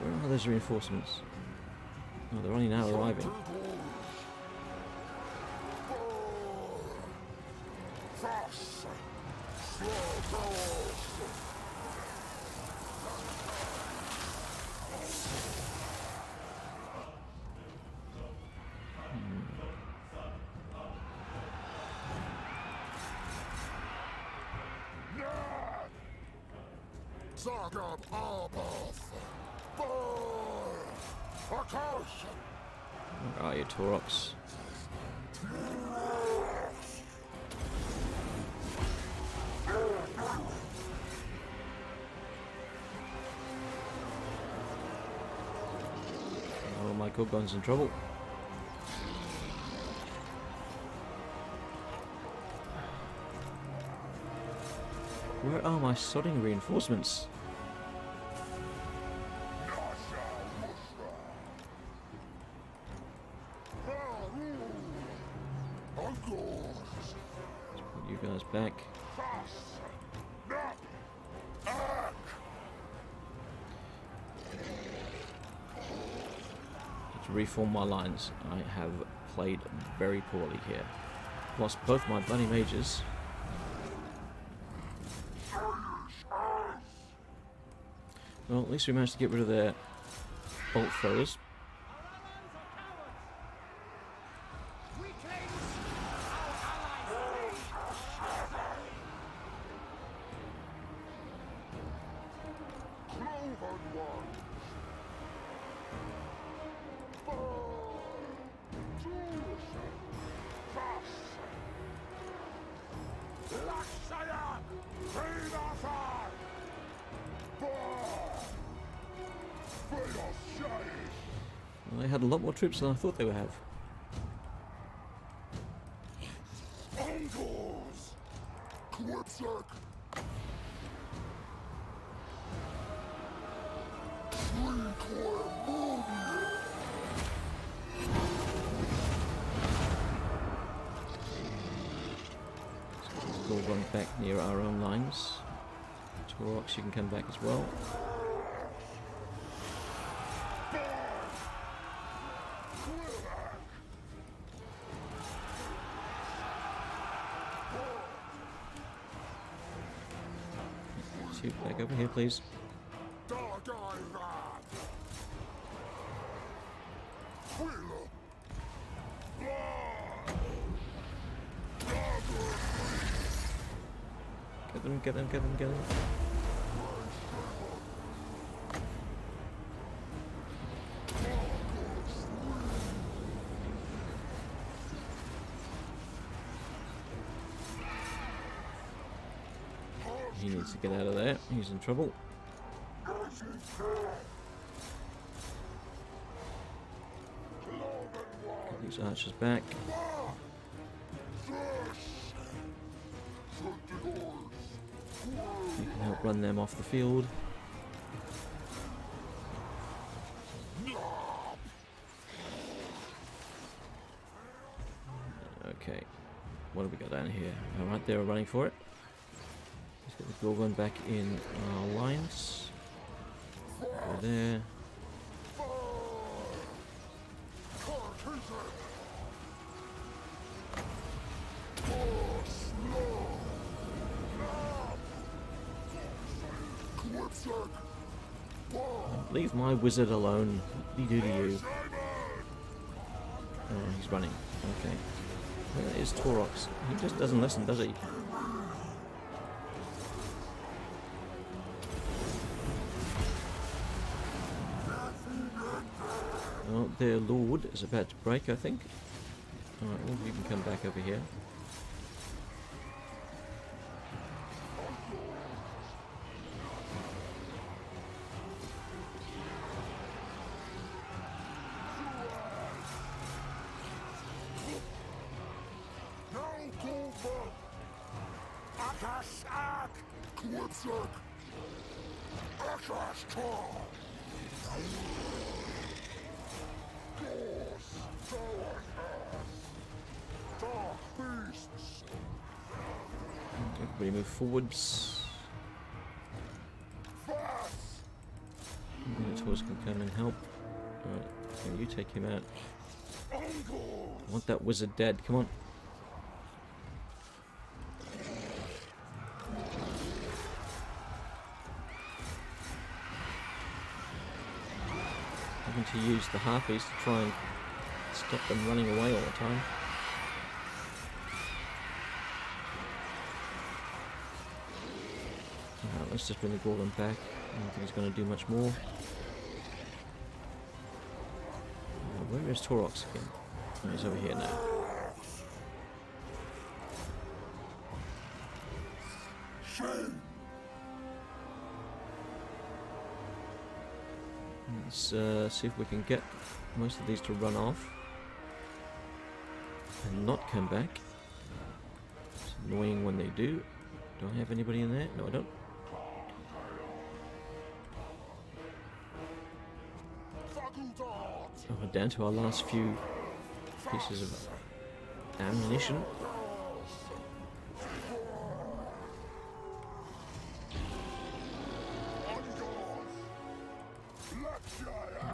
[SPEAKER 3] Where are those reinforcements? Oh, they're only now arriving. Where are you, Taurox? Oh, my Gorgon's in trouble. Where are my sodding reinforcements? Let's put you guys back. To reform my lines, I have played very poorly here. Lost both my bloody mages. Well, at least we managed to get rid of their bolt throwers. Well, they had a lot more troops than I thought they would have. Let's all run back near our own lines. Taurox, you can come back as well. Shoot back over here, please. Get them, get them, get them, get them. He needs to get out of there. He's in trouble. Get these archers back. You can help run them off the field. here. Alright, they're running for it. Let's get the Gorgon back in our lines. Go there. Leave my wizard alone. What did he do to you? Oh, he's running. Okay. Where is Taurox? He just doesn't listen, does he? Oh, their lord is about to break, I think. Alright, well, you can come back over here. Everybody move forwards. Minotaurs can come and help. Alright, can you take him out? I want that wizard dead, come on. Having to use the harpies to try and stop them running away all the time. Alright, let's just bring the Gorgon back. I don't think he's going to do much more. Where is Taurox again? Oh, he's over here now. Let's see if we can get most of these to run off and not come back. It's annoying when they do. Do I have anybody in there? No, I don't. Oh, we're down to our last few pieces of ammunition.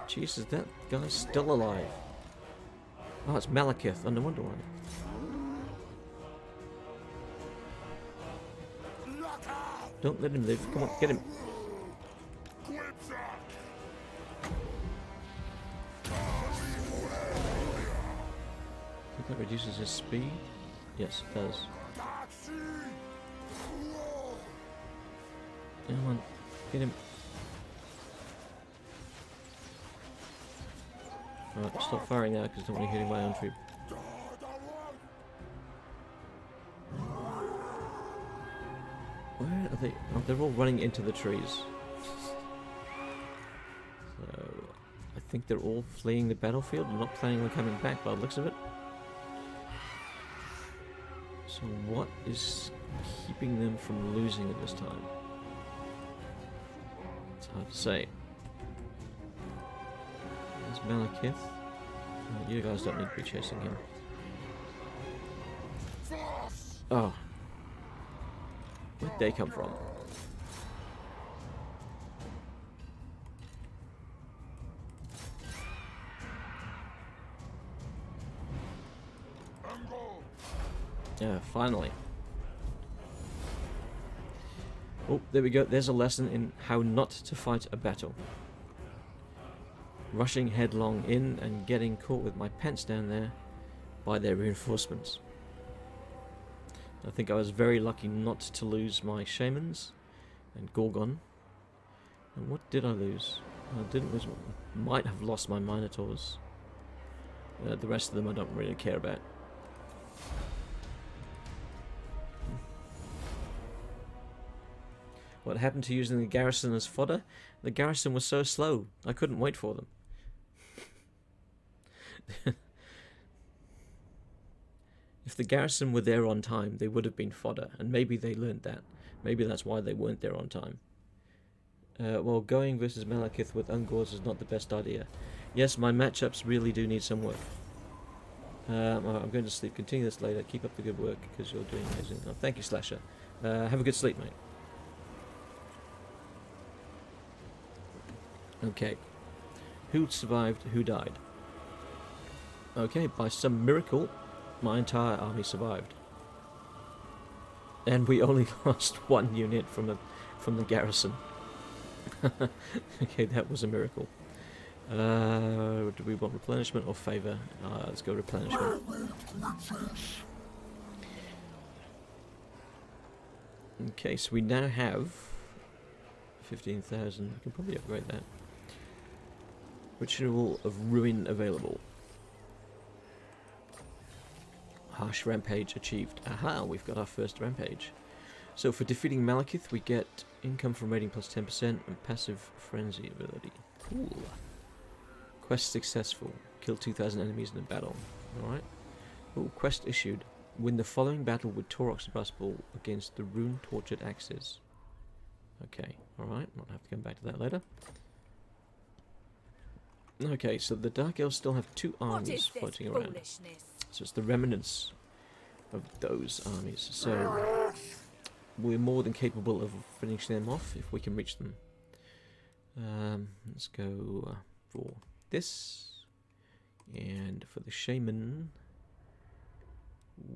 [SPEAKER 3] Jesus, that guy's still alive. Oh, it's Malekith. Oh, no wonder why. Don't let him live. Come on, get him. I think that reduces his speed. Yes, it does. Come on, get him. Alright, stop firing now because I don't want to hit my own troop. Where are they? Oh, they're all running into the trees. So, I think they're all fleeing the battlefield and not planning on coming back by the looks of it. So what is keeping them from losing at this time? It's hard to say. There's Malekith. You guys don't need to be chasing him. Oh. Where'd they come from? Yeah, finally. Oh, there we go. There's a lesson in how not to fight a battle. Rushing headlong in and getting caught with my pants down there by their reinforcements. I think I was very lucky not to lose my shamans and Gorgon. And what did I lose? I didn't lose. Might have lost my minotaurs. The rest of them I don't really care about. What happened to using the garrison as fodder? The garrison was so slow, I couldn't wait for them. If the garrison were there on time, they would have been fodder, and maybe they learned that. Maybe that's why they weren't there on time. Well, going versus Malekith with Ungors is not the best idea. Yes, my matchups really do need some work. I'm going to sleep. Continue this later. Keep up the good work because you're doing amazing. Oh, thank you, Slasher. Have a good sleep, mate. Okay. Who survived? Who died? Okay, by some miracle, my entire army survived. And we only lost one unit from the garrison. Okay, that was a miracle. Do we want replenishment or favour? Let's go replenishment. Okay, so we now have 15,000. We can probably upgrade that. Ritual of Ruin available. Harsh Rampage achieved. Aha, we've got our first Rampage. So for defeating Malekith, we get income from raiding plus 10% and passive frenzy ability. Cool. Quest successful. Kill 2,000 enemies in a battle. Alright. Oh, quest issued. Win the following battle with Taurox Ball against the Rune Tortured Axes. Okay, alright. I'll have to come back to that later. Okay, so the Dark Elves still have two armies floating around. So it's the remnants of those armies. So we're more than capable of finishing them off if we can reach them. Let's go for this. And for the Shaman,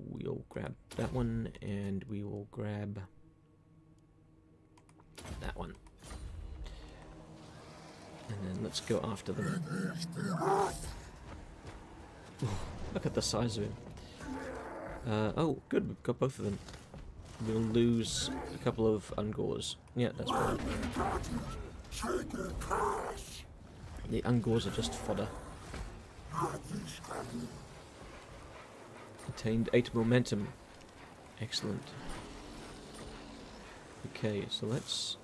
[SPEAKER 3] we'll grab that one, and we will grab that one. And then let's go after them. Look at the size of him. Oh, good, we've got both of them. We'll lose a couple of Ungors. Yeah, that's fine. The Ungors are just fodder. Attained 8 momentum. Excellent. Okay, so let's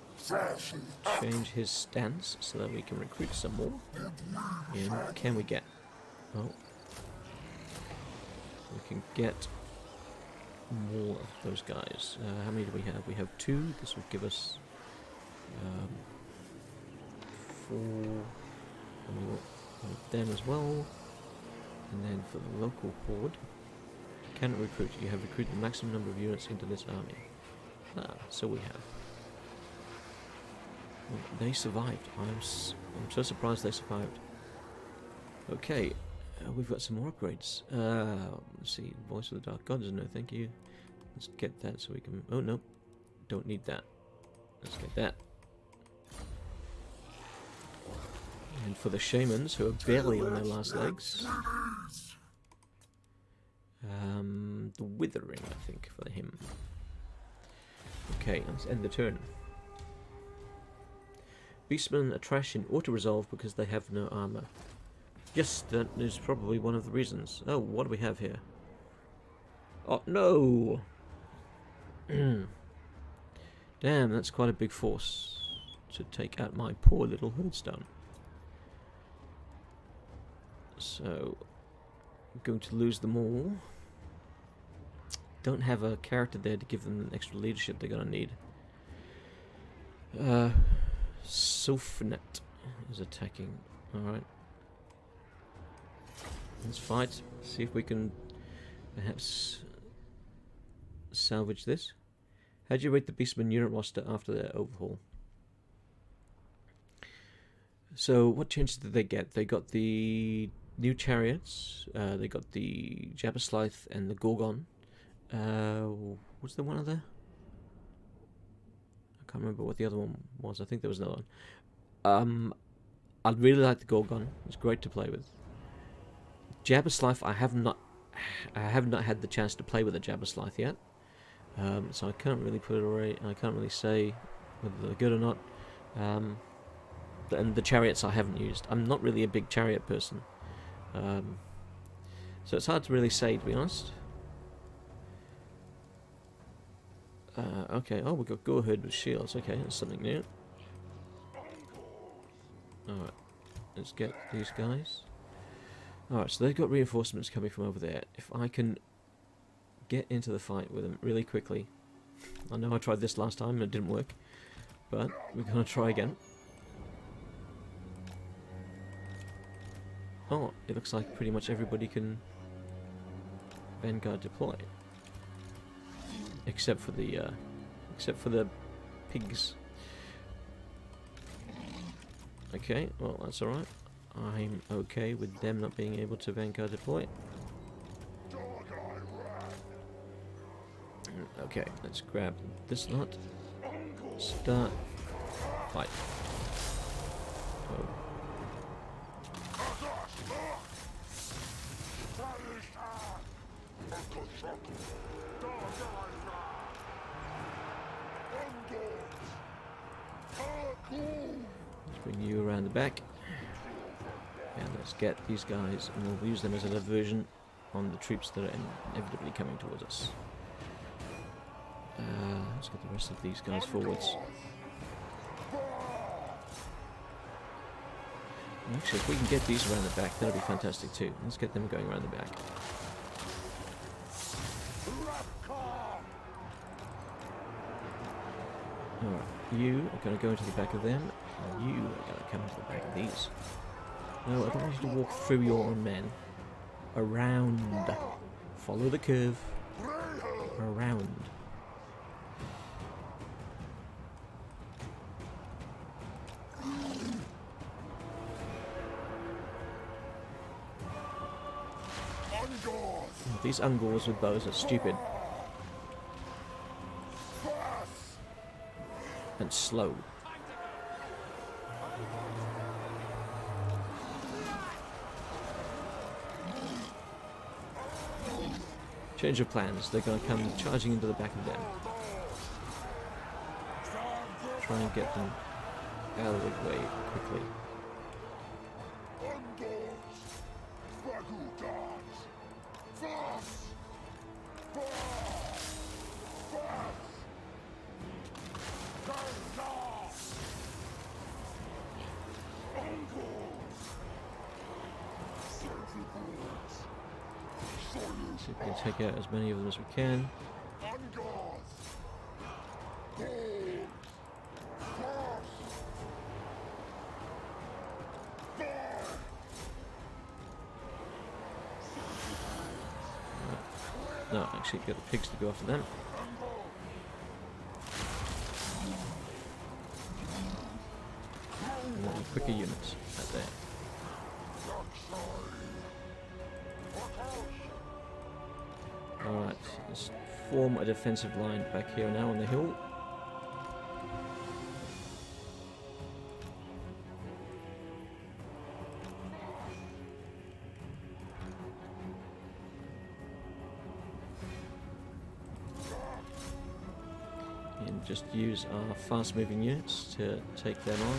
[SPEAKER 3] change his stance so that we can recruit some more. And can we get... Oh. We can get more of those guys. How many do we have? We have 2. This will give us 4. And we want them as well. And then for the local horde, cannot recruit. You have recruited the maximum number of units into this army. Ah, so we have. Well, they survived. I'm so surprised they survived. Okay, we've got some more upgrades. Let's see, Voice of the Dark Gods, no thank you. Let's get that so we can... Oh, no, don't need that. Let's get that. And for the Shamans, who are barely on their last legs... the Withering, I think, for him. Okay, let's end the turn. Beastmen are trash in auto-resolve because they have no armor. Yes, that is probably one of the reasons. Oh, what do we have here? Oh, no! Damn, that's quite a big force to take out my poor little Herdstone. So, I'm going to lose them all. Don't have a character there to give them the extra leadership they're going to need. Sophonet is attacking. Alright. Let's fight. See if we can perhaps salvage this. How do you rate the Beastman unit roster after their overhaul? So, what changes did they get? They got the new chariots, they got the Jabberslith and the Gorgon. Was there one other? I can't remember what the other one was. I think there was another one. I really like the Gorgon. It's great to play with. Jabberslith, I have not had the chance to play with a Jabberslith yet. So I can't really put it away. I can't really say whether they're good or not. And the chariots I haven't used. I'm not really a big chariot person. So it's hard to really say, to be honest. Okay, oh, we've got Goreherd with shields. Okay, that's something new. Alright, let's get these guys. Alright, so they've got reinforcements coming from over there. If I can get into the fight with them really quickly. I know I tried this last time and it didn't work, but we're going to try again. Oh, it looks like pretty much everybody can Vanguard deploy. Except for the pigs. Okay, well that's alright. I'm okay with them not being able to Vanguard deploy. Okay, let's grab this lot. Start fight. Oh. Let's bring you around the back. And let's get these guys, and we'll use them as a diversion on the troops that are inevitably coming towards us. Let's get the rest of these guys forwards. Actually, if we can get these around the back, that'll be fantastic too. Let's get them going around the back. Alright, you are going to go into the back of them, and you are going to come into the back of these. No, I don't want you to walk through your own men. Around. Follow the curve. Around. These Ungors with bows are stupid. And slow. Change of plans. They're going to come charging into the back of them. Try and get them out of the way quickly. See if we can take out as many of them as we can. No, actually get the pigs to go after them. And then quicker units out there. Alright, let's form a defensive line back here now on the hill. And just use our fast moving units to take them on.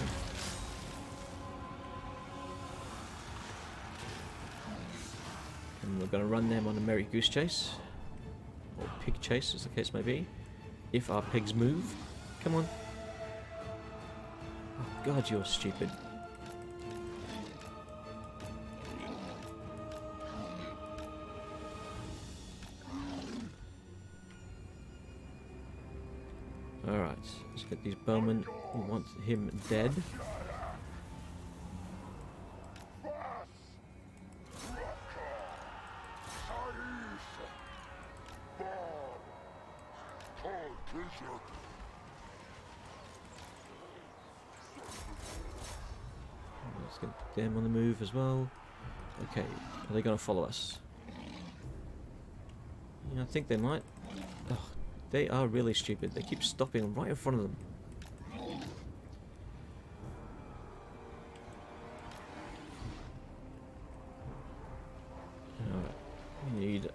[SPEAKER 3] And we're going to run them on a merry goose chase. Or pig chase, as the case may be. If our pigs move. Come on. Oh god, you're stupid. Alright, let's get these bowmen. We want him dead. Let's get them on the move as well. Okay, are they going to follow us? Yeah, I think they might. Oh, they are really stupid. They keep stopping right in front of them. Alright, we need...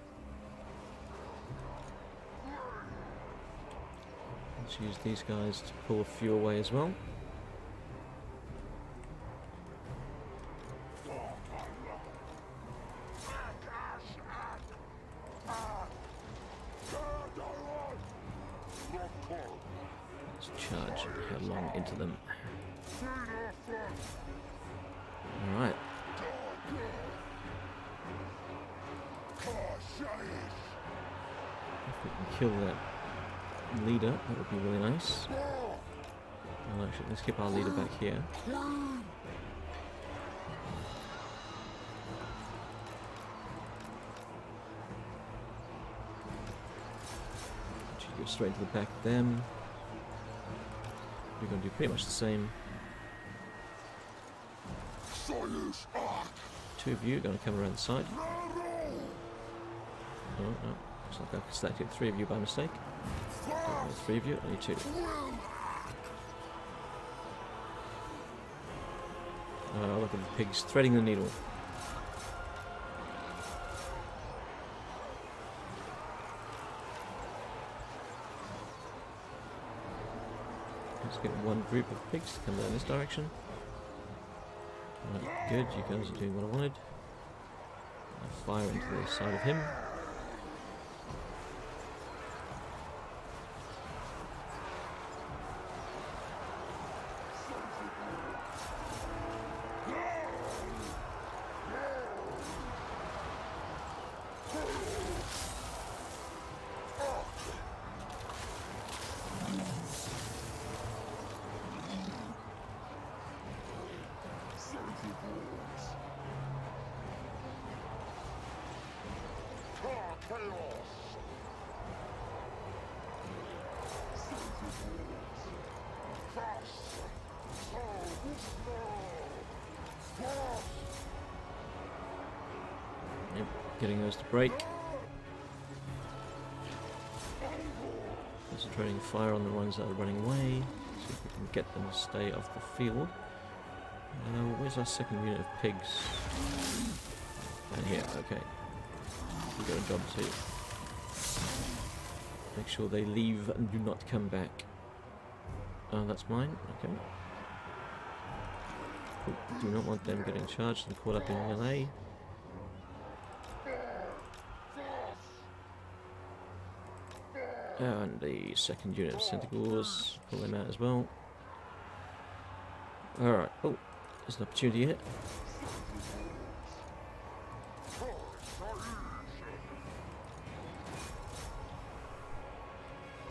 [SPEAKER 3] Let's use these guys to pull a few away as well. Let's charge headlong into them. Alright. If we can kill that leader, that would be really nice. Well, actually, let's keep our leader back here. straight into the back of them. We're going to do pretty much the same. Two of you are going to come around the side. Oh, no. Looks like I've selected three of you by mistake. Three of you, only two. Oh, look at the pigs threading the needle. Let's get one group of pigs to come down this direction. Right, good, you guys are doing what I wanted. I'll fire into the side of him. Yep, getting those to break. Concentrating fire on the ones that are running away. See if we can get them to stay off the field. Where's our second unit of pigs? Down here, okay. We've got a job to make sure they leave and do not come back. Oh, that's mine, okay. Cool. Do not want them getting charged and caught up in melee. And the second unit of Centaurs, pull them out as well. Alright, oh, there's an opportunity here.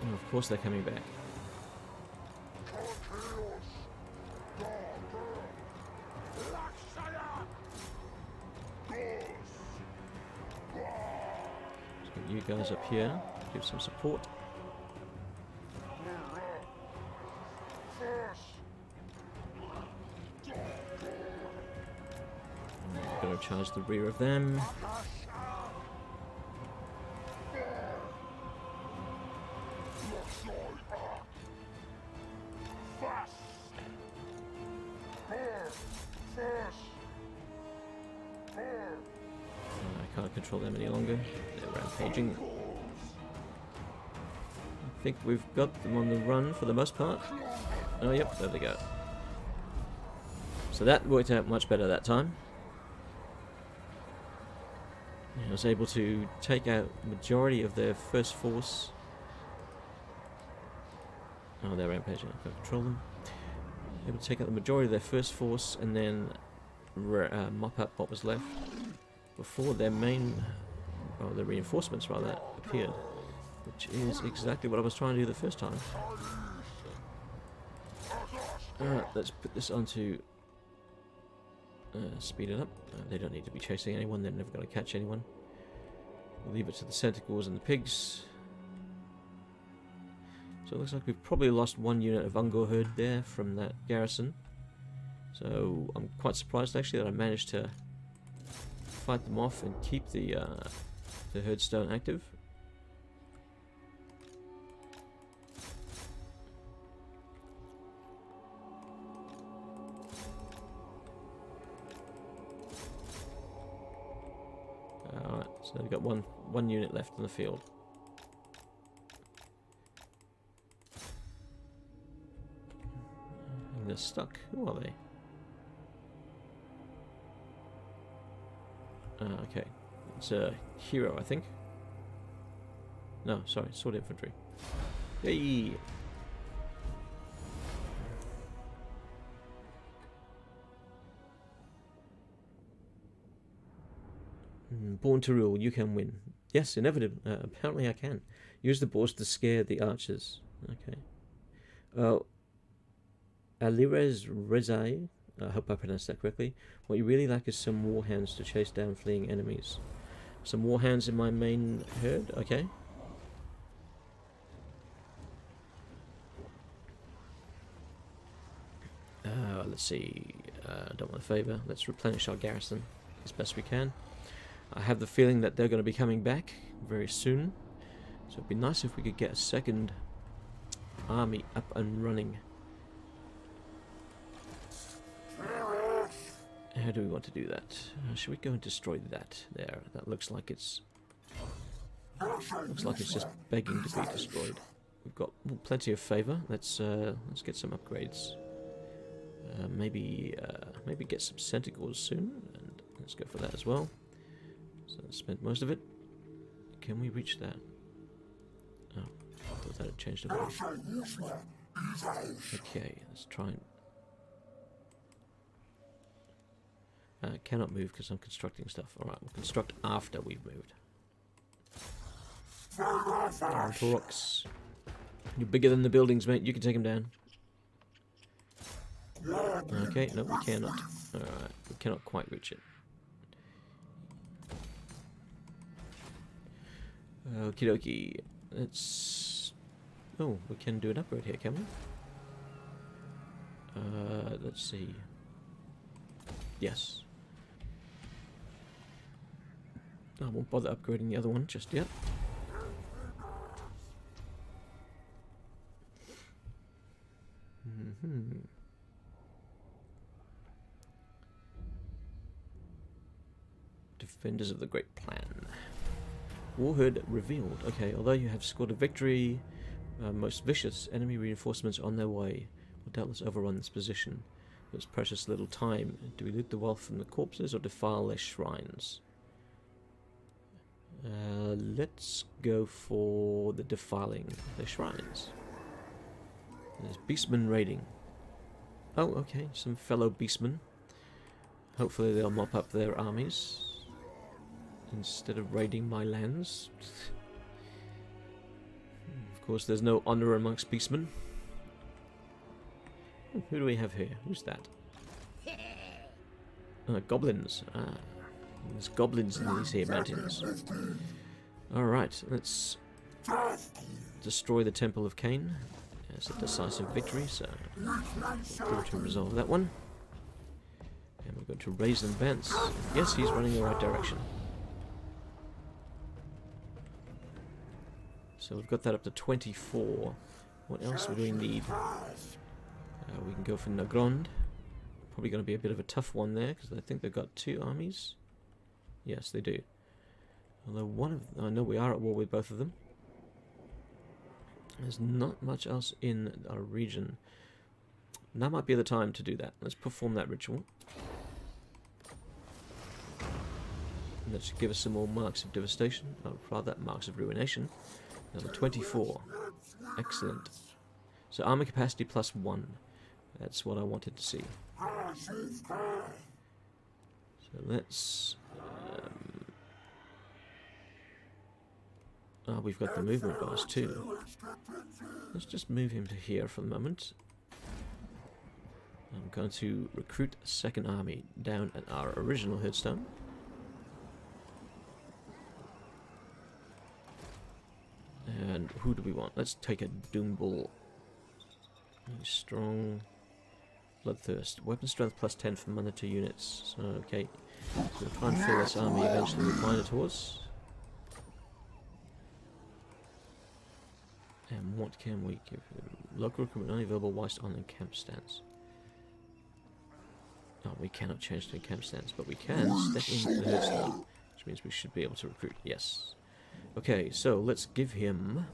[SPEAKER 3] And of course they're coming back. Let's get you guys up here, give some support. Gonna charge the rear of them. I can't control them any longer. They're rampaging. I think we've got them on the run for the most part. Oh, yep, there they go. So that worked out much better that time. I was able to take out the majority of their first force. Oh, they're rampaging. I can't control them. Able to take out the majority of their first force and then mop up what was left before their main, well, the reinforcements rather, appeared. Which is exactly what I was trying to do the first time. Alright, let's put this onto speed it up. They don't need to be chasing anyone, they're never going to catch anyone. We'll leave it to the Centaurs and the pigs. So it looks like we've probably lost one unit of Ungor herd there from that garrison. So I'm quite surprised actually that I managed to fight them off and keep the herdstone active. Alright, so we've got one unit left in the field. And they're stuck. Who are they? Okay. It's a hero, I think. No, sorry, sword infantry. Yay! Born to rule, you can win. Yes, inevitably. Apparently I can. Use the boars to scare the archers. Okay. Alirez Rezai, I hope I pronounced that correctly. What you really lack is some warhounds to chase down fleeing enemies. Some warhounds in my main herd? Okay. Let's see. Don't want a favour. Let's replenish our garrison as best we can. I have the feeling that they're going to be coming back very soon. So it'd be nice if we could get a second army up and running. How do we want to do that? Should we go and destroy that there? That looks like it's just begging to be destroyed. We've got plenty of favour. Let's get some upgrades. Maybe get some centicores soon, and let's go for that as well. So let's spend most of it. Can we reach that? Oh, I thought that had changed a bit. Okay, let's try and... cannot move because I'm constructing stuff. Alright, we'll construct after we've moved. Taurox. You're bigger than the buildings, mate. You can take them down. Okay, no, we cannot. Alright, we cannot quite reach it. Okie dokie. Let's... Oh, we can do an upgrade here, can we? Let's see. Yes. I won't bother upgrading the other one just yet. Defenders of the Great Plan. Warhood revealed. Okay, although you have scored a victory, most vicious enemy reinforcements on their way will doubtless overrun this position. There's precious little time. Do we loot the wealth from the corpses or defile their shrines? Let's go for the defiling their shrines. There's beastmen raiding. Oh, okay, some fellow beastmen. Hopefully they'll mop up their armies instead of raiding my lands. Of course, there's no honor amongst beastmen. Who do we have here? Who's that? Goblins. Ah, there's goblins in these here mountains. Alright, let's destroy the Temple of Cain. It's a decisive victory, so we'll go to resolve that one. And we're going to raise them Vance. Yes, he's running in the right direction. So we've got that up to 24. What else do we need? We can go for Nagrond. Probably going to be a bit of a tough one there, because I think they've got 2 armies. Yes, they do. Although one of them, I know we are at war with both of them. There's not much else in our region. Now might be the time to do that. Let's perform that ritual. And that should give us some more marks of devastation. Or rather, marks of ruination. Number 24. Excellent. So armor capacity +1. That's what I wanted to see. So let's... we've got the movement bars too. Let's just move him to here for the moment. I'm going to recruit a second army down at our original headstone. And who do we want? Let's take a Doombull. Strong. Bloodthirst. Weapon strength +10 for Monitor units. So, okay. So we'll try and fill this army eventually with Minotaurs. And what can we give him? Local recruitment only available whilst on encamp stance. No, we cannot change to encamp stance, but we can step into the headstone, which means we should be able to recruit. Yes. Okay, so let's give him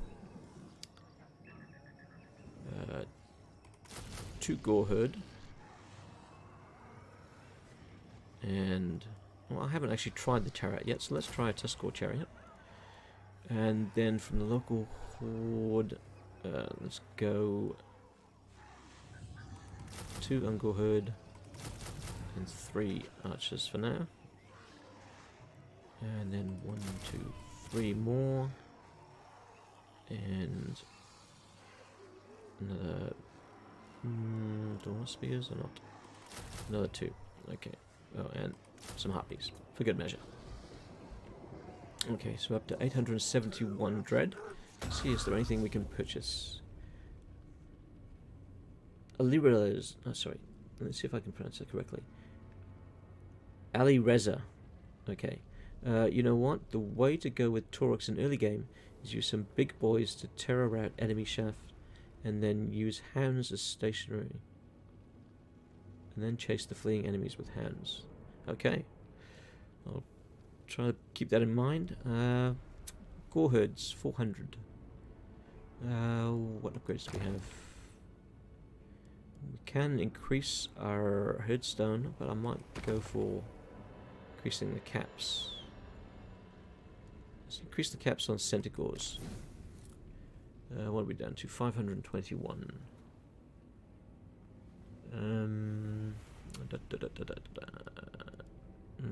[SPEAKER 3] 2 Goreherd. And well, I haven't actually tried the chariot yet, so let's try a Tuskor chariot. And then from the local horde, let's go 2 Ungorherd and 3 archers for now. And then 1, 2, 3 more. And another... Dawn spears or not? Another 2. Okay. Oh, and some harpies, for good measure. Okay, so up to 871 dread. Let's see, is there anything we can purchase? Alira's, oh sorry, Let's see if I can pronounce that correctly. Ali Reza. Okay. You know what? The way to go with Taurox in early game is use some big boys to terror out enemy shaft, and then use hounds as stationary. And then chase the fleeing enemies with hounds. Okay. I'll try to keep that in mind. Gore herds, 400. What upgrades do we have? We can increase our headstone, but I might go for increasing the caps. Let's increase the caps on Centaurs. What are we down to? 521.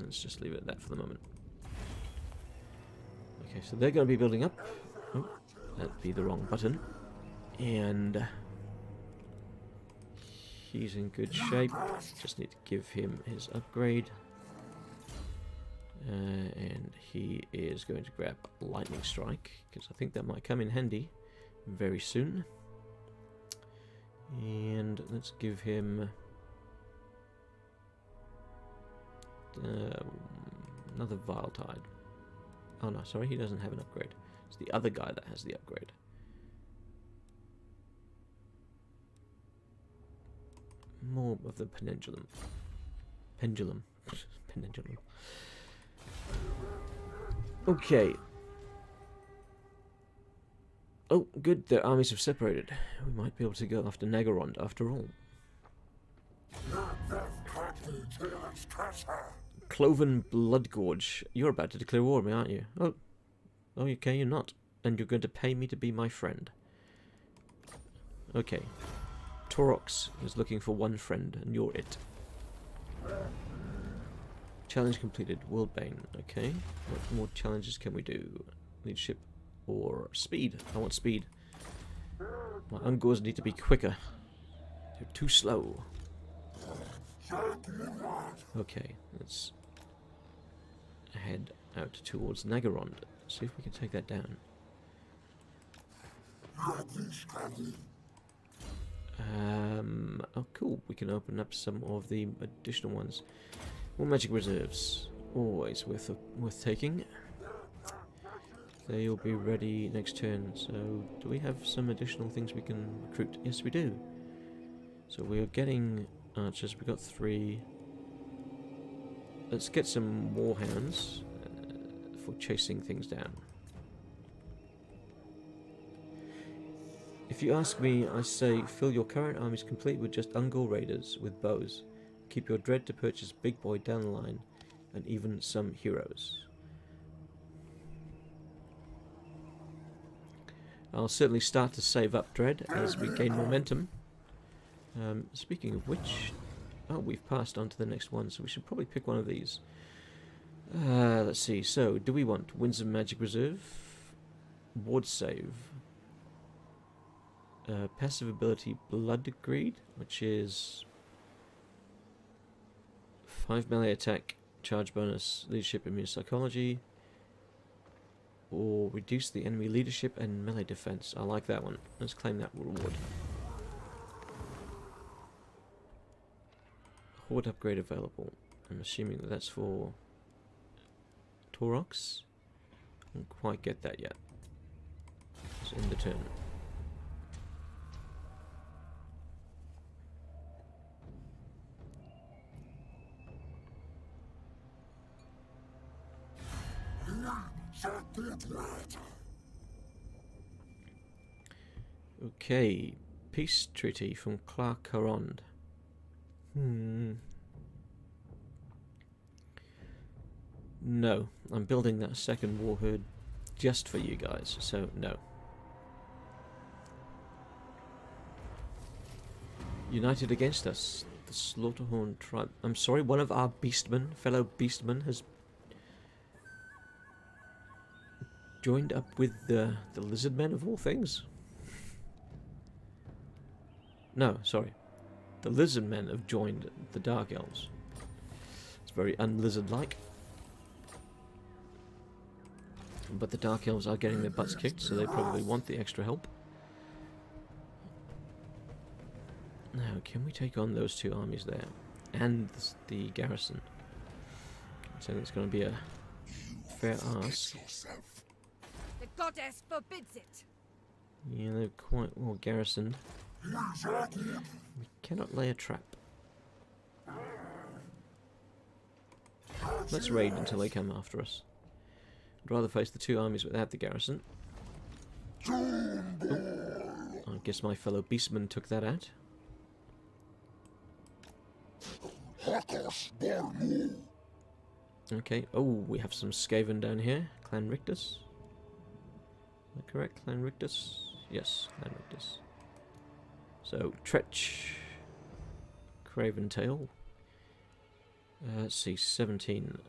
[SPEAKER 3] Let's just leave it at that for the moment. Okay, so they're going to be building up. Oh, that'd be the wrong button. And he's in good shape. Just need to give him his upgrade. And he is going to grab Lightning Strike, because I think that might come in handy very soon. And let's give him another Vile Tide. Oh no, sorry, he doesn't have an upgrade. It's the other guy that has the upgrade. More of the pendulum. Pendulum. Pendulum. Okay. Oh, good, their armies have separated. We might be able to go after Nagarond after all. Cloven Bloodgorge. You're about to declare war on me, aren't you? Oh, okay, you're not. And you're going to pay me to be my friend. Okay. Taurox is looking for one friend, and you're it. Challenge completed. Worldbane. Okay. What more challenges can we do? Leadership or speed? I want speed. My Ungors need to be quicker. They're too slow. Okay, let's head out towards Nagarond. See if we can take that down. Oh cool, we can open up some of the additional ones. More magic reserves, always worth taking. They'll be ready next turn. So, do we have some additional things we can recruit? Yes, we do. So we are getting archers. We got 3. Let's get some warhounds for chasing things down. If you ask me, I say fill your current armies complete with just Ungor raiders with bows. Keep your dread to purchase big boy down the line, and even some heroes. I'll certainly start to save up dread as we gain momentum. Speaking of which, oh, we've passed on to the next one, so we should probably pick one of these. Let's see, so do we want Winds of Magic Reserve, Ward Save, passive ability Blood Greed, which is 5 melee attack, charge bonus, leadership, immune psychology, or reduce the enemy leadership and melee defense. I like that one. Let's claim that reward. Horde upgrade available. I'm assuming that that's for Taurox. I don't quite get that yet. It's in the turn. Okay, peace treaty from Clarkarond. No, I'm building that second war herd just for you guys, so no. United against us, the Slaughterhorn tribe. I'm sorry, one of our beastmen, fellow beastmen, has joined up with the lizard men of all things. No, sorry. The lizard men have joined the Dark Elves. It's very un-lizard-like. But the Dark Elves are getting their butts kicked, so they probably want the extra help. Now, can we take on those two armies there? And the garrison? So it's going to be a fair ask.
[SPEAKER 4] The goddess forbids it.
[SPEAKER 3] Yeah, they're quite well garrisoned. We cannot lay a trap. Let's raid until they come after us. I'd rather face the two armies without the garrison. Oh, I guess my fellow beastmen took that out. Okay, oh, we have some Skaven down here. Clan Rictus. Is that correct? Clan Rictus? Yes, Clan Rictus. So, Tretch. Craven Tail. Let's see, 17.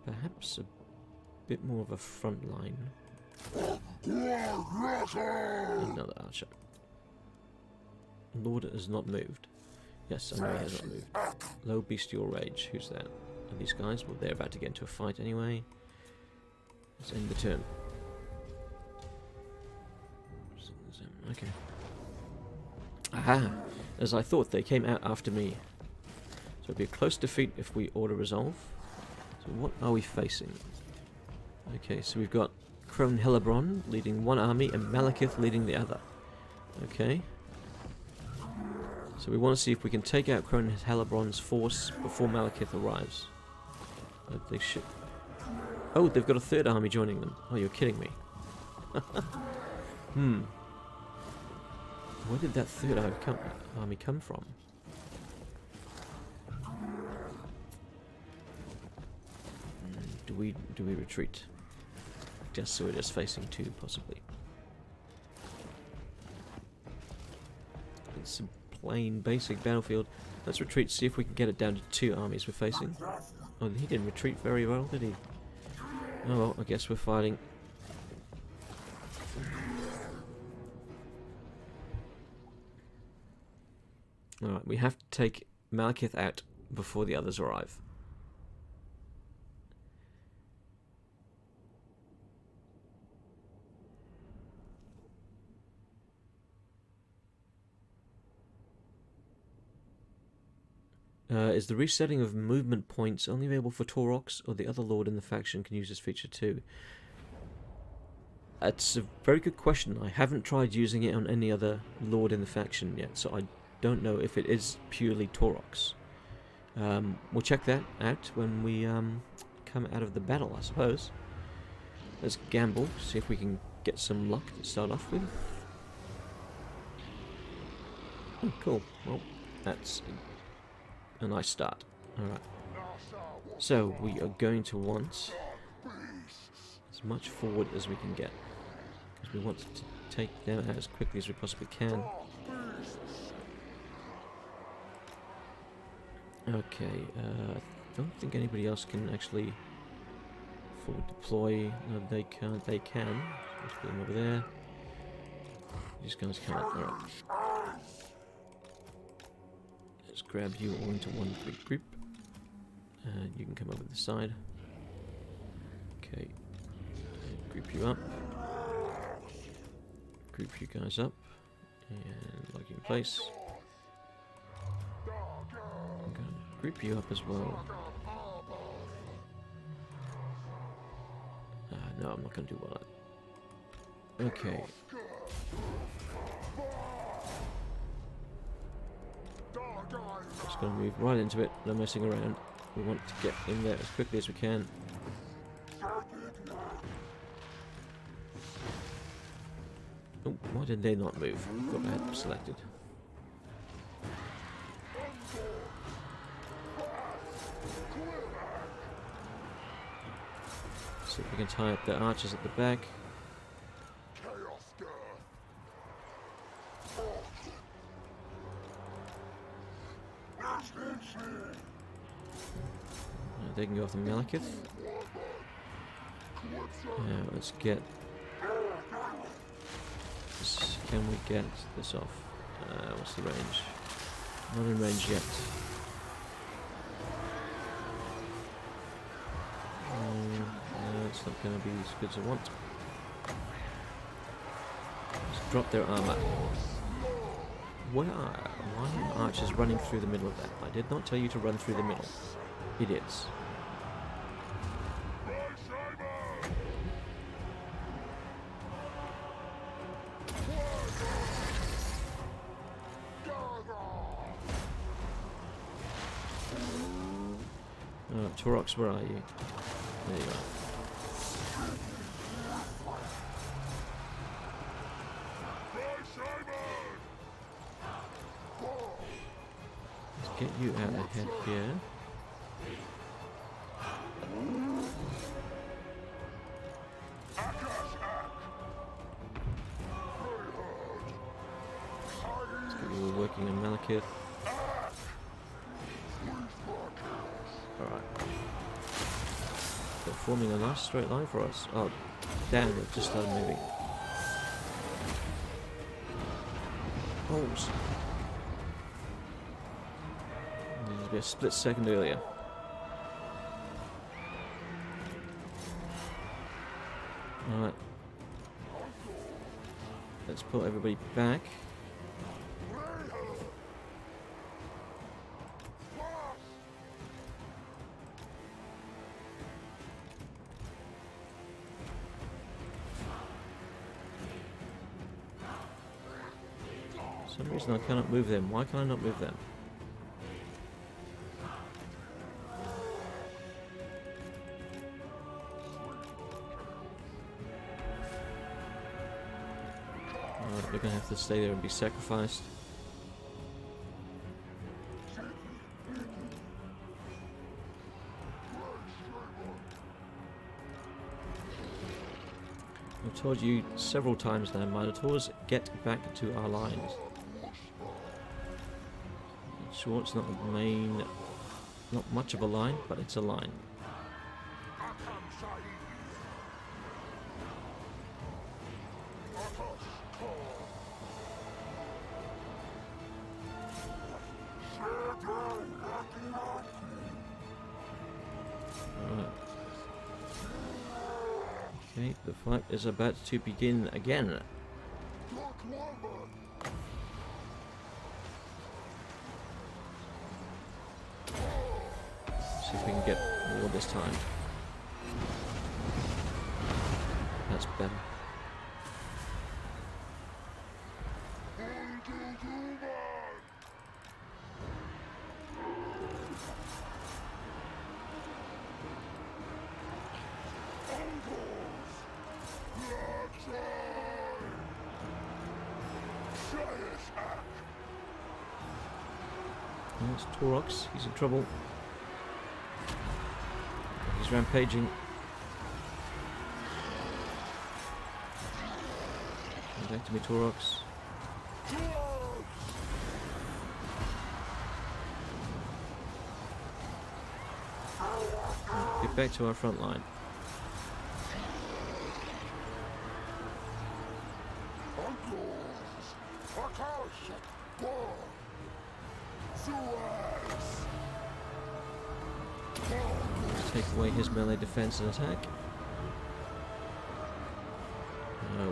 [SPEAKER 3] Perhaps a bit more of a front line. Another archer. Lord has not moved. Yes, I know he has not moved. Low bestial rage. Who's that? Are these guys? Well, they're about to get into a fight anyway. Let's end the turn. Okay. Aha! As I thought, they came out after me. So it'd be a close defeat if we auto-resolve. So what are we facing? Okay, so we've got Crone Hellebron leading one army and Malekith leading the other. Okay. So we want to see if we can take out Crone Hellebron's force before Malekith arrives. They should. Oh, they've got a third army joining them. Oh, you're kidding me. Where did that third army come from? Do we retreat? Just so we're just facing two, possibly. It's a plain, basic battlefield. Let's retreat, see if we can get it down to two armies we're facing. Oh, he didn't retreat very well, did he? Oh well, I guess we're fighting. Alright, we have to take Malekith out before the others arrive. Is the resetting of movement points only available for Taurox, or the other lord in the faction can use this feature too? That's a very good question. I haven't tried using it on any other lord in the faction yet, so I don't know if it is purely Taurox. We'll check that out when we come out of the battle, I suppose. Let's gamble, see if we can get some luck to start off with. Oh, cool. Well, that's a nice start. Alright. So, we are going to want as much forward as we can get. Because we want to take them out as quickly as we possibly can. Okay, I don't think anybody else can actually forward deploy. No, they can't. They can. Let's put them over there. These guys can't. Alright. Let's grab you all into one big group. And you can come over the side. Okay. And group you up. Group you guys up. And lock you in place. I'm going to group you up as well. No, I'm not going to do all that. Okay. Just going to move right into it, no messing around. We want to get in there as quickly as we can. Oh, why did they not move? Got I had them selected. See if we can tie up the archers at the back. They can go off the Malekith. Now let's get this. Can we get this off? What's the range? Not in range yet. It's not going to be as good as I want. Just drop their armor. Why are archers running through the middle of that? I did not tell you to run through the middle. Idiots. Taurox, where are you? There you are. Let's get you out ahead here. Let's get you all working on Malekith. Alright. They're forming a nice straight line for us. Oh, damn, they've just started moving. Balls. Needed to be a split second earlier. Alright. Let's pull everybody back. For some reason I cannot move them. Why can I not move them? Alright, we're gonna have to stay there and be sacrificed. I've told you several times now, Minotaurs, get back to our lines. Sure, it's not a main, not much of a line, but it's a line. Okay, the fight is about to begin again. See if we can get more this time. That's better. It's Taurox, he's in trouble. He's rampaging. Come back to me, Taurox. Get back to our front line. Let's take away his melee defense and attack.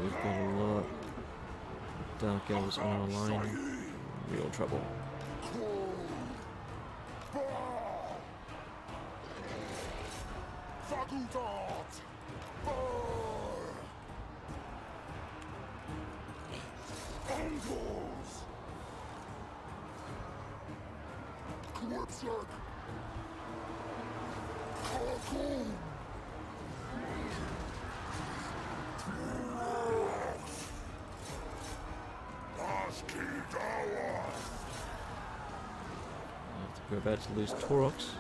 [SPEAKER 3] We've got a lot of Dark Elves on our line. Real trouble. We're about to lose Taurox.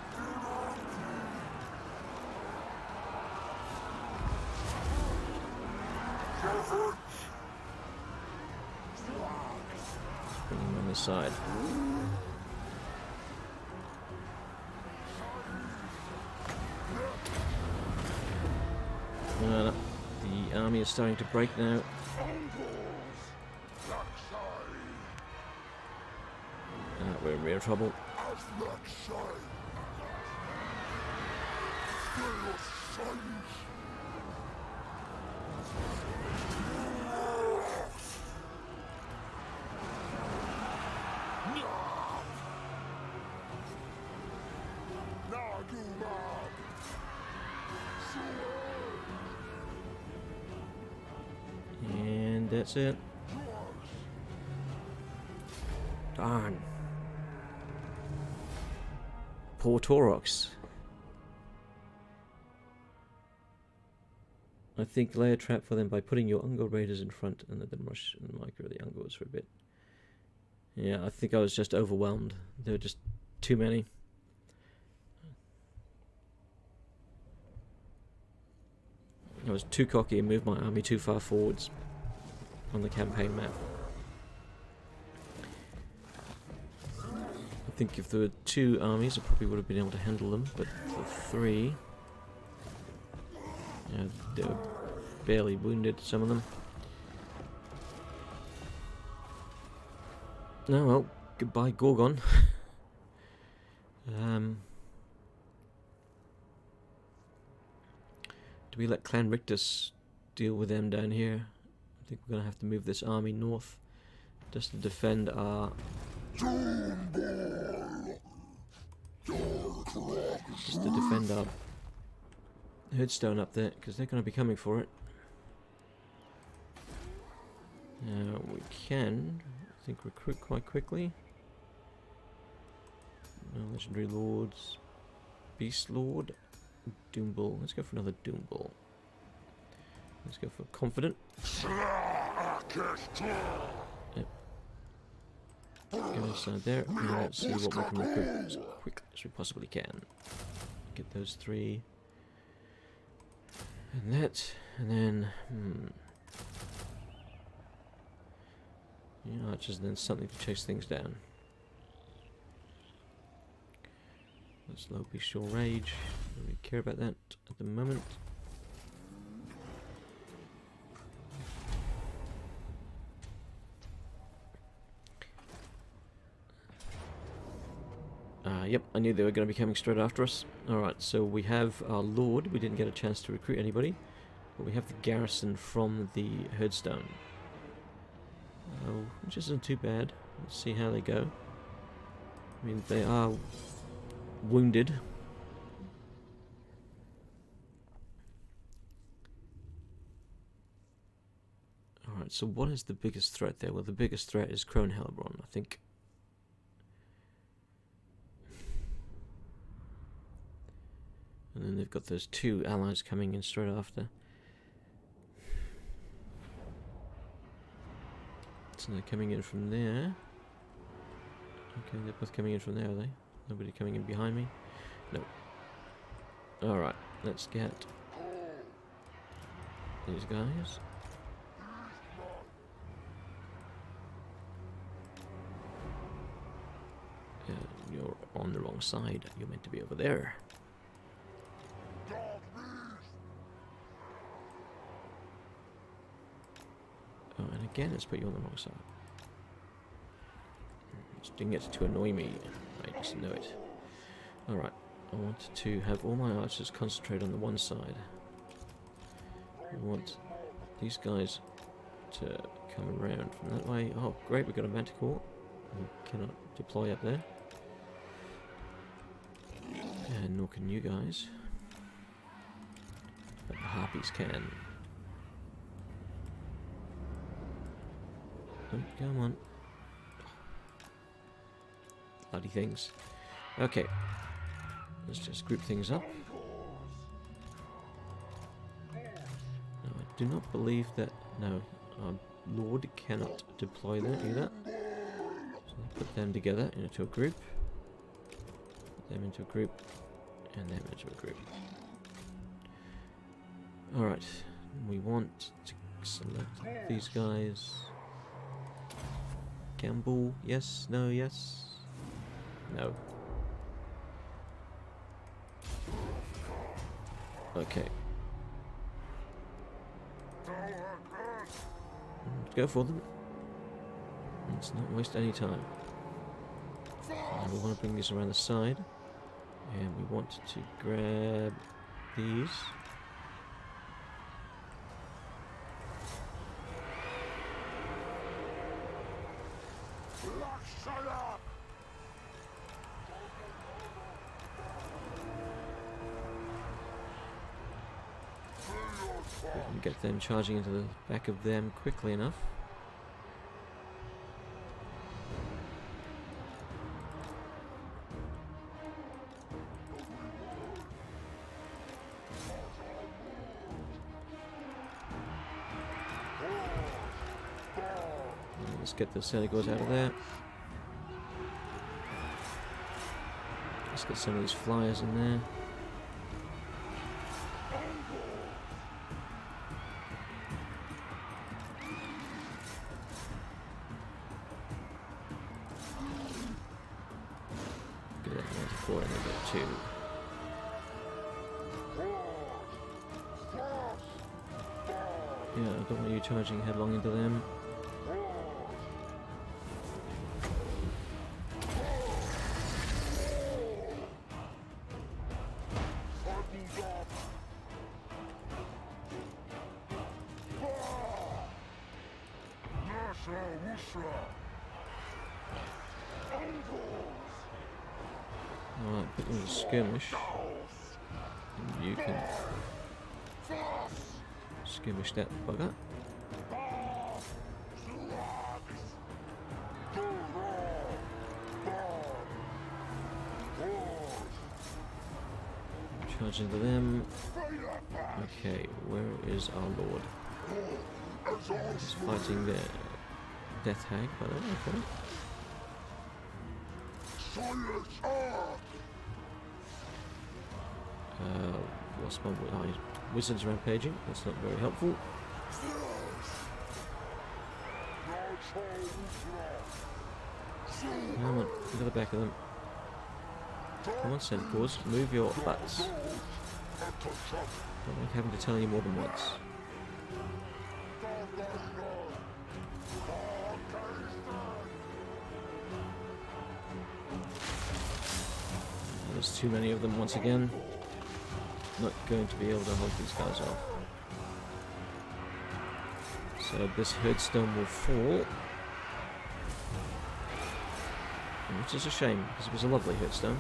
[SPEAKER 3] Bring him on this side. The army is starting to break now. We're in real trouble. That's it. Darn. Poor Taurox. I think lay a trap for them by putting your Ungol raiders in front and let them rush and micro the Ungols for a bit. Yeah, I think I was just overwhelmed. There were just too many. I was too cocky and moved my army too far forwards on the campaign map. I think if there were 2 armies, I probably would have been able to handle them, but for 3... yeah, they were barely wounded, some of them. Oh well, goodbye Gorgon. Do we let Clan Rictus deal with them down here? I think we're going to have to move this army north just to defend our... just to defend our headstone up there, because they're going to be coming for it. Now we can, I think, recruit quite quickly. No legendary lords. Beast Lord. Doombull. Let's go for another Doombull. Let's go for confident. Yep. Go inside there. Now let's see what we can recruit as quickly as we possibly can. Get those 3. And that. And then... yeah, archers, and then something to chase things down. Let's low bestial rage. Don't really care about that at the moment. Yep, I knew they were going to be coming straight after us. Alright, so we have our lord. We didn't get a chance to recruit anybody, but we have the garrison from the headstone, which isn't too bad. Let's see how they go. I mean, they are wounded. Alright, so what is the biggest threat there? Well, the biggest threat is Crone Hellebrand, I think. And then they've got those 2 allies coming in straight after. So they're coming in from there. Okay, they're both coming in from there, are they? Nobody coming in behind me? No. Alright, let's get these guys. You're on the wrong side. You're meant to be over there. Oh, and again, let's put you on the wrong side. Just doing it to annoy me. I just know it. Alright, I want to have all my archers concentrate on the one side. I want these guys to come around from that way. Oh, great, we've got a manticore. We cannot deploy up there. And nor can you guys. But the harpies can. Oh, come on. Bloody things. Okay. Let's just group things up. Now, I do not believe that... no, our Lord cannot deploy that either. So put them together into a group. Put them into a group. And them into a group. Alright. We want to select these guys. Gamble, yes, no, yes. No. Okay. Go for them. Let's not waste any time. And we want to bring these around the side. And we want to grab these. We can get them charging into the back of them quickly enough. Let's get the Senegors out of there. Let's get some of these flyers in there. Get that Manticore in there too. Yeah, I don't want you charging headlong into them. Alright, put them in a skirmish. And you can skirmish that bugger. Charge into them. Okay, where is our lord? He's fighting the Death Hag, by the way. Okay. What's my wizards rampaging? That's not very helpful. Come on, get to the back of them. Come on, Centaurs, move your butts. Don't like having to tell you more than once. There's too many of them once again. Not going to be able to hold these guys off. So this headstone will fall. Which is a shame, because it was a lovely headstone.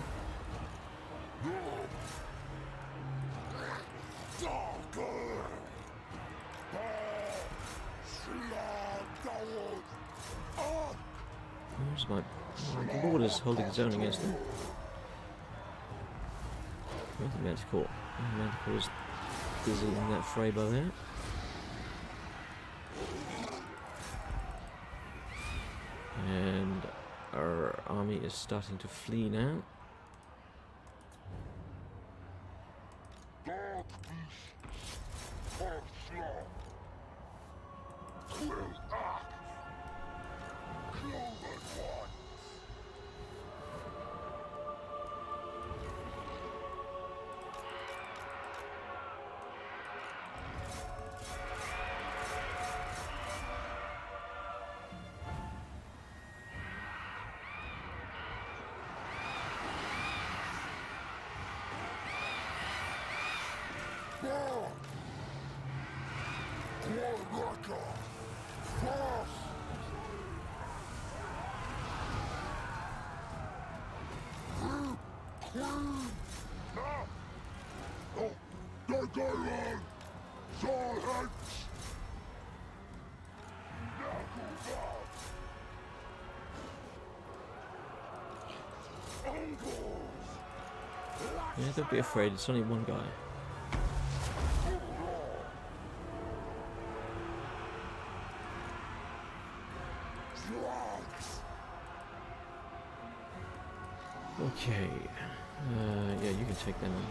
[SPEAKER 3] Where's my lord is holding his own against them. Where's the Manticore? The Manticore is busy in that fray by there. And our army is starting to flee now. Yeah, don't be afraid, it's only one guy. Okay, yeah, you can take them on.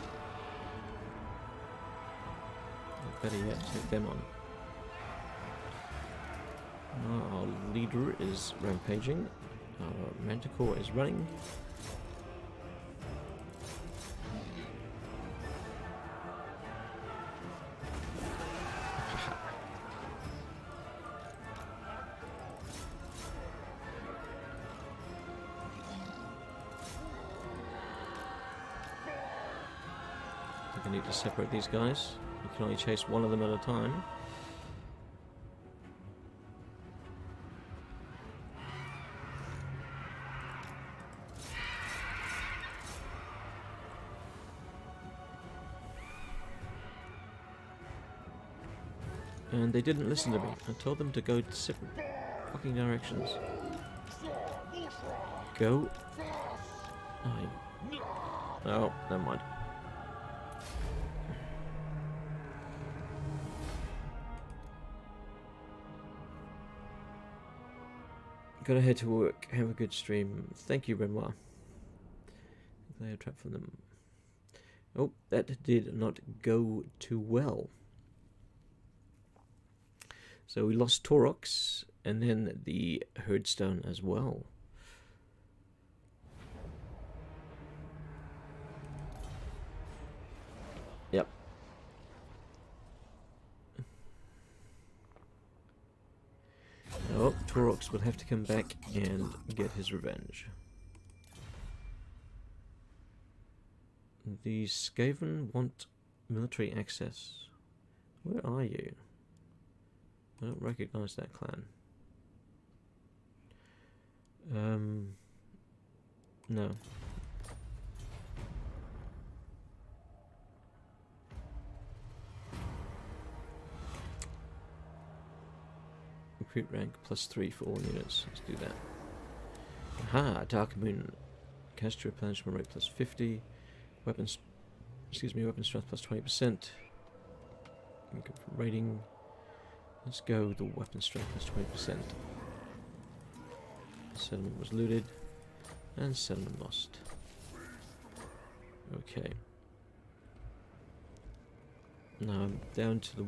[SPEAKER 3] Or better yet, take them on. Our leader is rampaging. Our Manticore is running. I need to separate these guys. You can only chase one of them at a time. And they didn't listen to me. I told them to go separate fucking directions. Go. Oh, never mind. Gotta head to work. Have a good stream. Thank you, Renoir. They are trapped from them. Oh, that did not go too well. So we lost Taurox, and then the Herdstone as well. Yep. Oh, Taurox will have to come back and get his revenge. The Skaven want military access. Where are you? I don't recognize that clan. No. Recruit rank +3 for all units. Let's do that. Aha! Dark Moon. Cast replenishment rate +50. Weapons. Excuse me. Weapon strength +20%. Rating. Let's go with the weapon strength +20%. Settlement was looted. And settlement lost. Okay. Now I'm down to the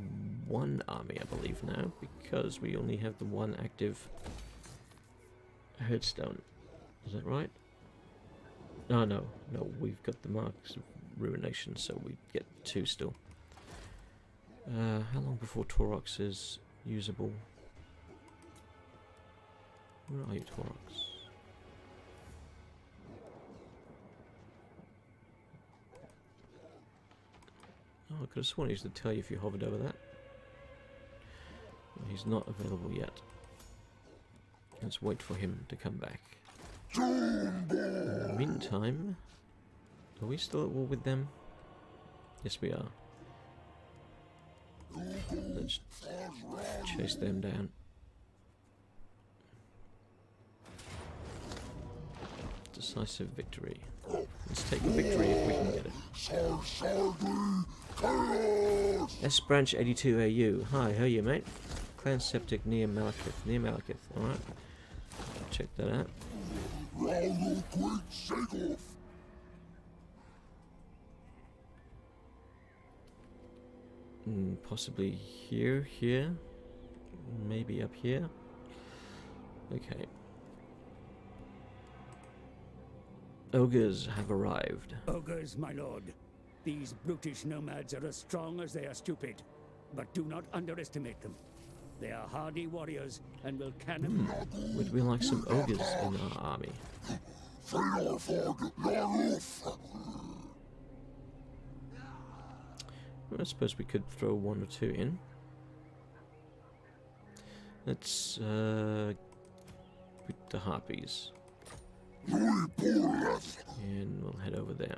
[SPEAKER 3] one army, I believe now, because we only have the one active headstone. Is that right? Oh, no, we've got the marks of ruination, so we get 2 still. How long before Taurox is usable? Where are you, Taurox? Oh, I could have sworn he used to tell you if you hovered over that. Well, he's not available yet. Let's wait for him to come back. In the meantime, are we still at war with them? Yes, we are. Let's chase them down. Decisive victory. Let's take a victory if we can get it. S Branch 82 AU. Hi, how are you, mate? Clan Septic near Malekith. Near Malekith, alright. Check that out. Possibly here, maybe up here. Okay. Ogres have arrived.
[SPEAKER 1] Ogres, my lord. These brutish nomads are as strong as they are stupid, but do not underestimate them. They are hardy warriors and will cannon.
[SPEAKER 3] Would we like some ogres in our army? I suppose we could throw 1 or 2 in. Let's put the harpies. And we'll head over there.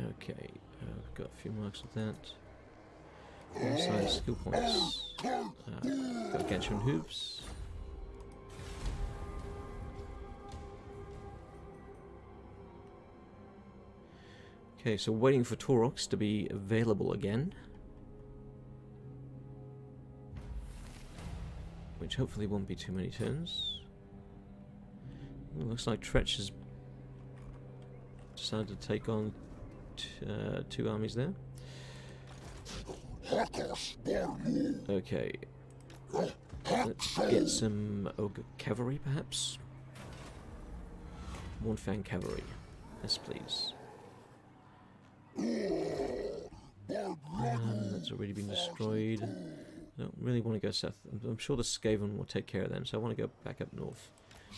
[SPEAKER 3] Okay, I've got a few marks of that. Inside skill points. Got Gargantuan hooves. Okay, so waiting for Taurox to be available again. Which hopefully won't be too many turns. It looks like Tretch has decided to take on 2 armies there. Okay. Let's get some ogre cavalry, perhaps. One Fang cavalry. Yes, please. That's already been destroyed. I don't really want to go south. I'm sure the Skaven will take care of them, so I want to go back up north.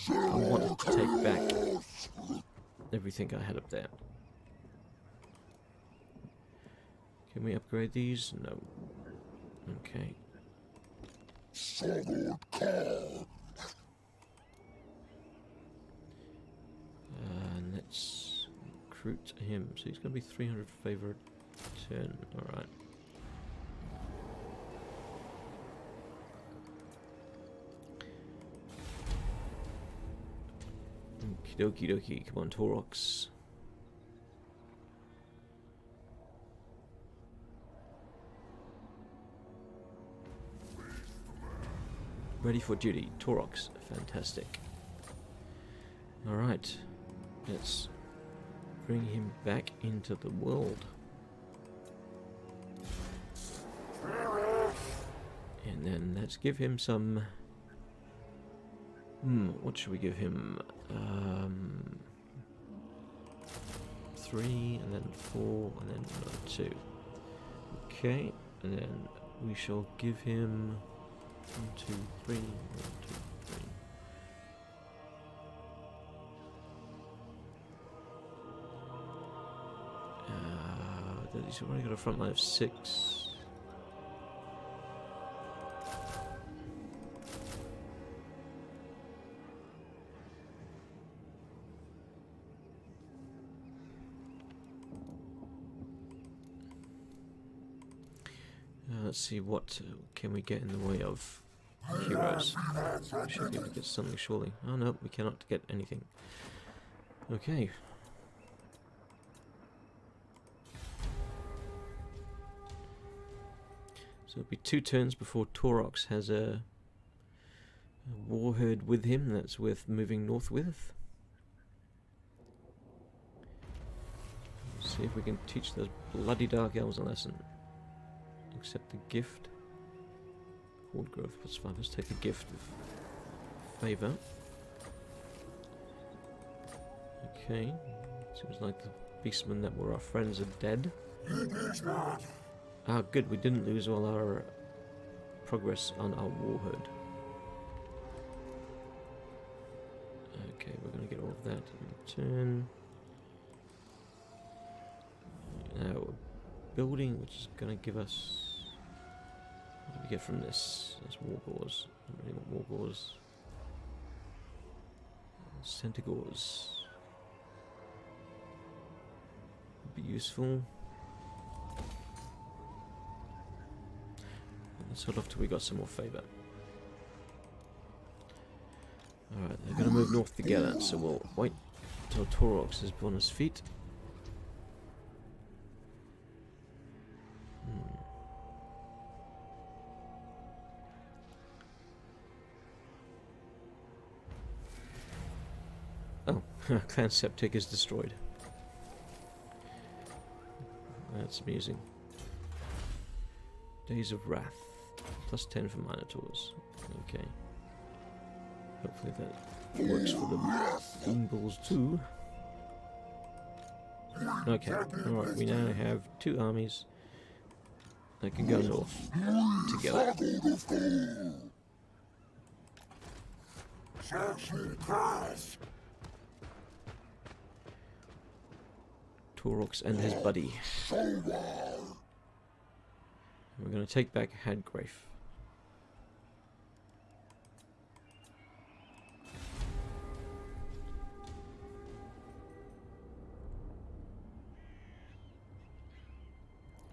[SPEAKER 3] I want to take back everything I had up there. Can we upgrade these? No. Okay. Let's recruit him. So he's going to be 300 favor 10. Alright. Okie dokie. Come on, Taurox. Ready for duty. Taurox. Fantastic. Alright. Let's bring him back into the world. And then let's give him some... what should we give him? 3, and then 4, and then another 2. Okay, and then we shall give him 1, 2, 3, 1, 2, 3. He's already got a front line of 6. Let's see, what can we get in the way of heroes? We should be able to get something, surely. Oh no, we cannot get anything. Okay. So it'll be 2 turns before Taurox has a war herd with him that's worth moving north with. Let's see if we can teach those bloody dark elves a lesson. Accept the gift. Horde growth +5. Let's take the gift of favor. Okay. Seems like the beastmen that were our friends are dead. Ah, good. We didn't lose all our progress on our war herd. Okay, we're going to get all of that in turn. Now, building, which is going to give us... What do we get from this? That's war gauze. I don't really want war gauze. Centigores. Would be useful. Let's hold off till we got some more favour. Alright, they're going to move north together, so we'll wait until Taurox is on his feet. Oh, Clan Septic is destroyed. That's amusing. Days of Wrath. +10 for Minotaurs. Okay. Hopefully that works for the Boomballs too. Okay, alright, we now have 2 armies that can go north together. Taurox and his buddy. We're going to take back Hadgrave.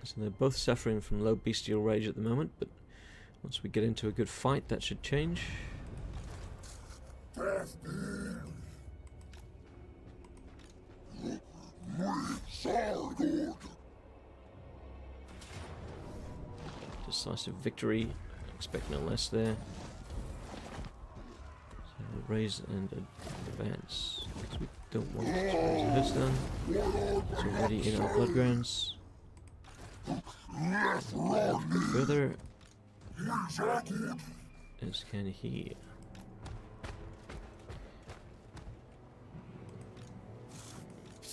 [SPEAKER 3] So they're both suffering from low bestial rage at the moment, but once we get into a good fight, that should change. Decisive victory. Expect no less there. So we'll raise and advance. Because we don't want to raise a headstone. It's already in our bloodgrounds. Further as can he.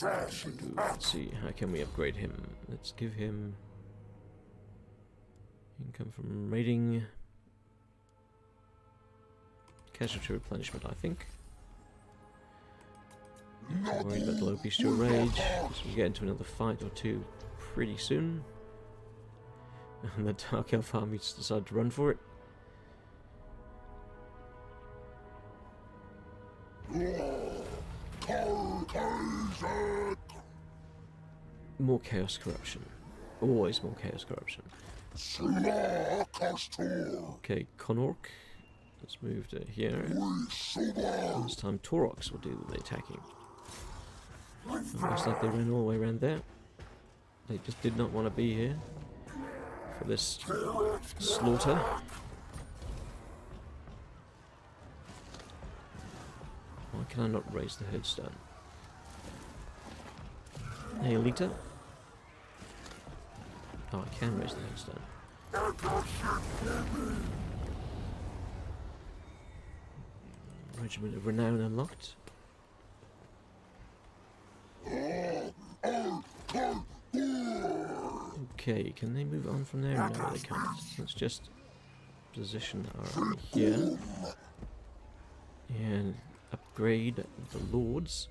[SPEAKER 3] Let's see, how can we upgrade him? Let's give him income from raiding, casualty replenishment, I think. Not worried about the low bestial rage, because we'll get into another fight or two pretty soon. And the Dark Elf army just decide to run for it. More chaos corruption. Always more chaos corruption. Okay, Conorc. Let's move to here. This time Taurox will do the attacking. Looks like they ran all the way around there. They just did not want to be here for this slaughter. Why can I not raise the headstone? Hey, Alita. Oh, I can raise the headstone. Regiment of Renown unlocked. Okay, can they move on from there? No, they can't. Let's just position our army here. And upgrade the Lords.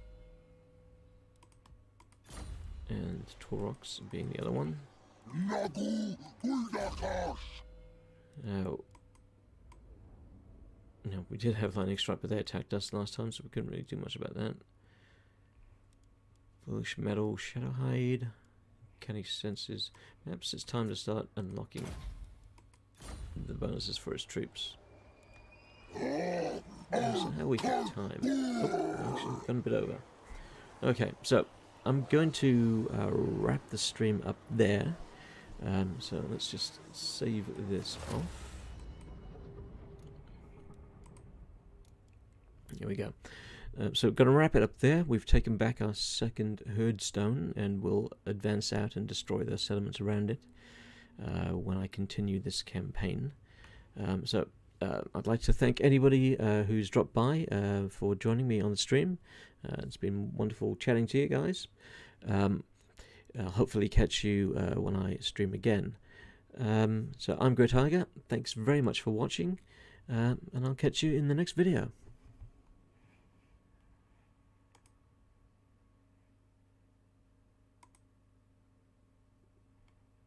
[SPEAKER 3] And Taurox being the other one. No, we did have Lightning Strike, but they attacked us last time, so we couldn't really do much about that. Foolish Metal, Shadowhide, Canny Senses. Perhaps it's time to start unlocking the bonuses for his troops. So how we got time? Oh, actually, we've gone a bit over. Okay, so I'm going to wrap the stream up there. So let's just save this off. Here we go. So going to wrap it up there. We've taken back our second herdstone and we'll advance out and destroy the settlements around it when I continue this campaign. I'd like to thank anybody who's dropped by for joining me on the stream. It's been wonderful chatting to you guys. I'll hopefully catch you when I stream again. So I'm Grey Tiger. Thanks very much for watching, and I'll catch you in the next video.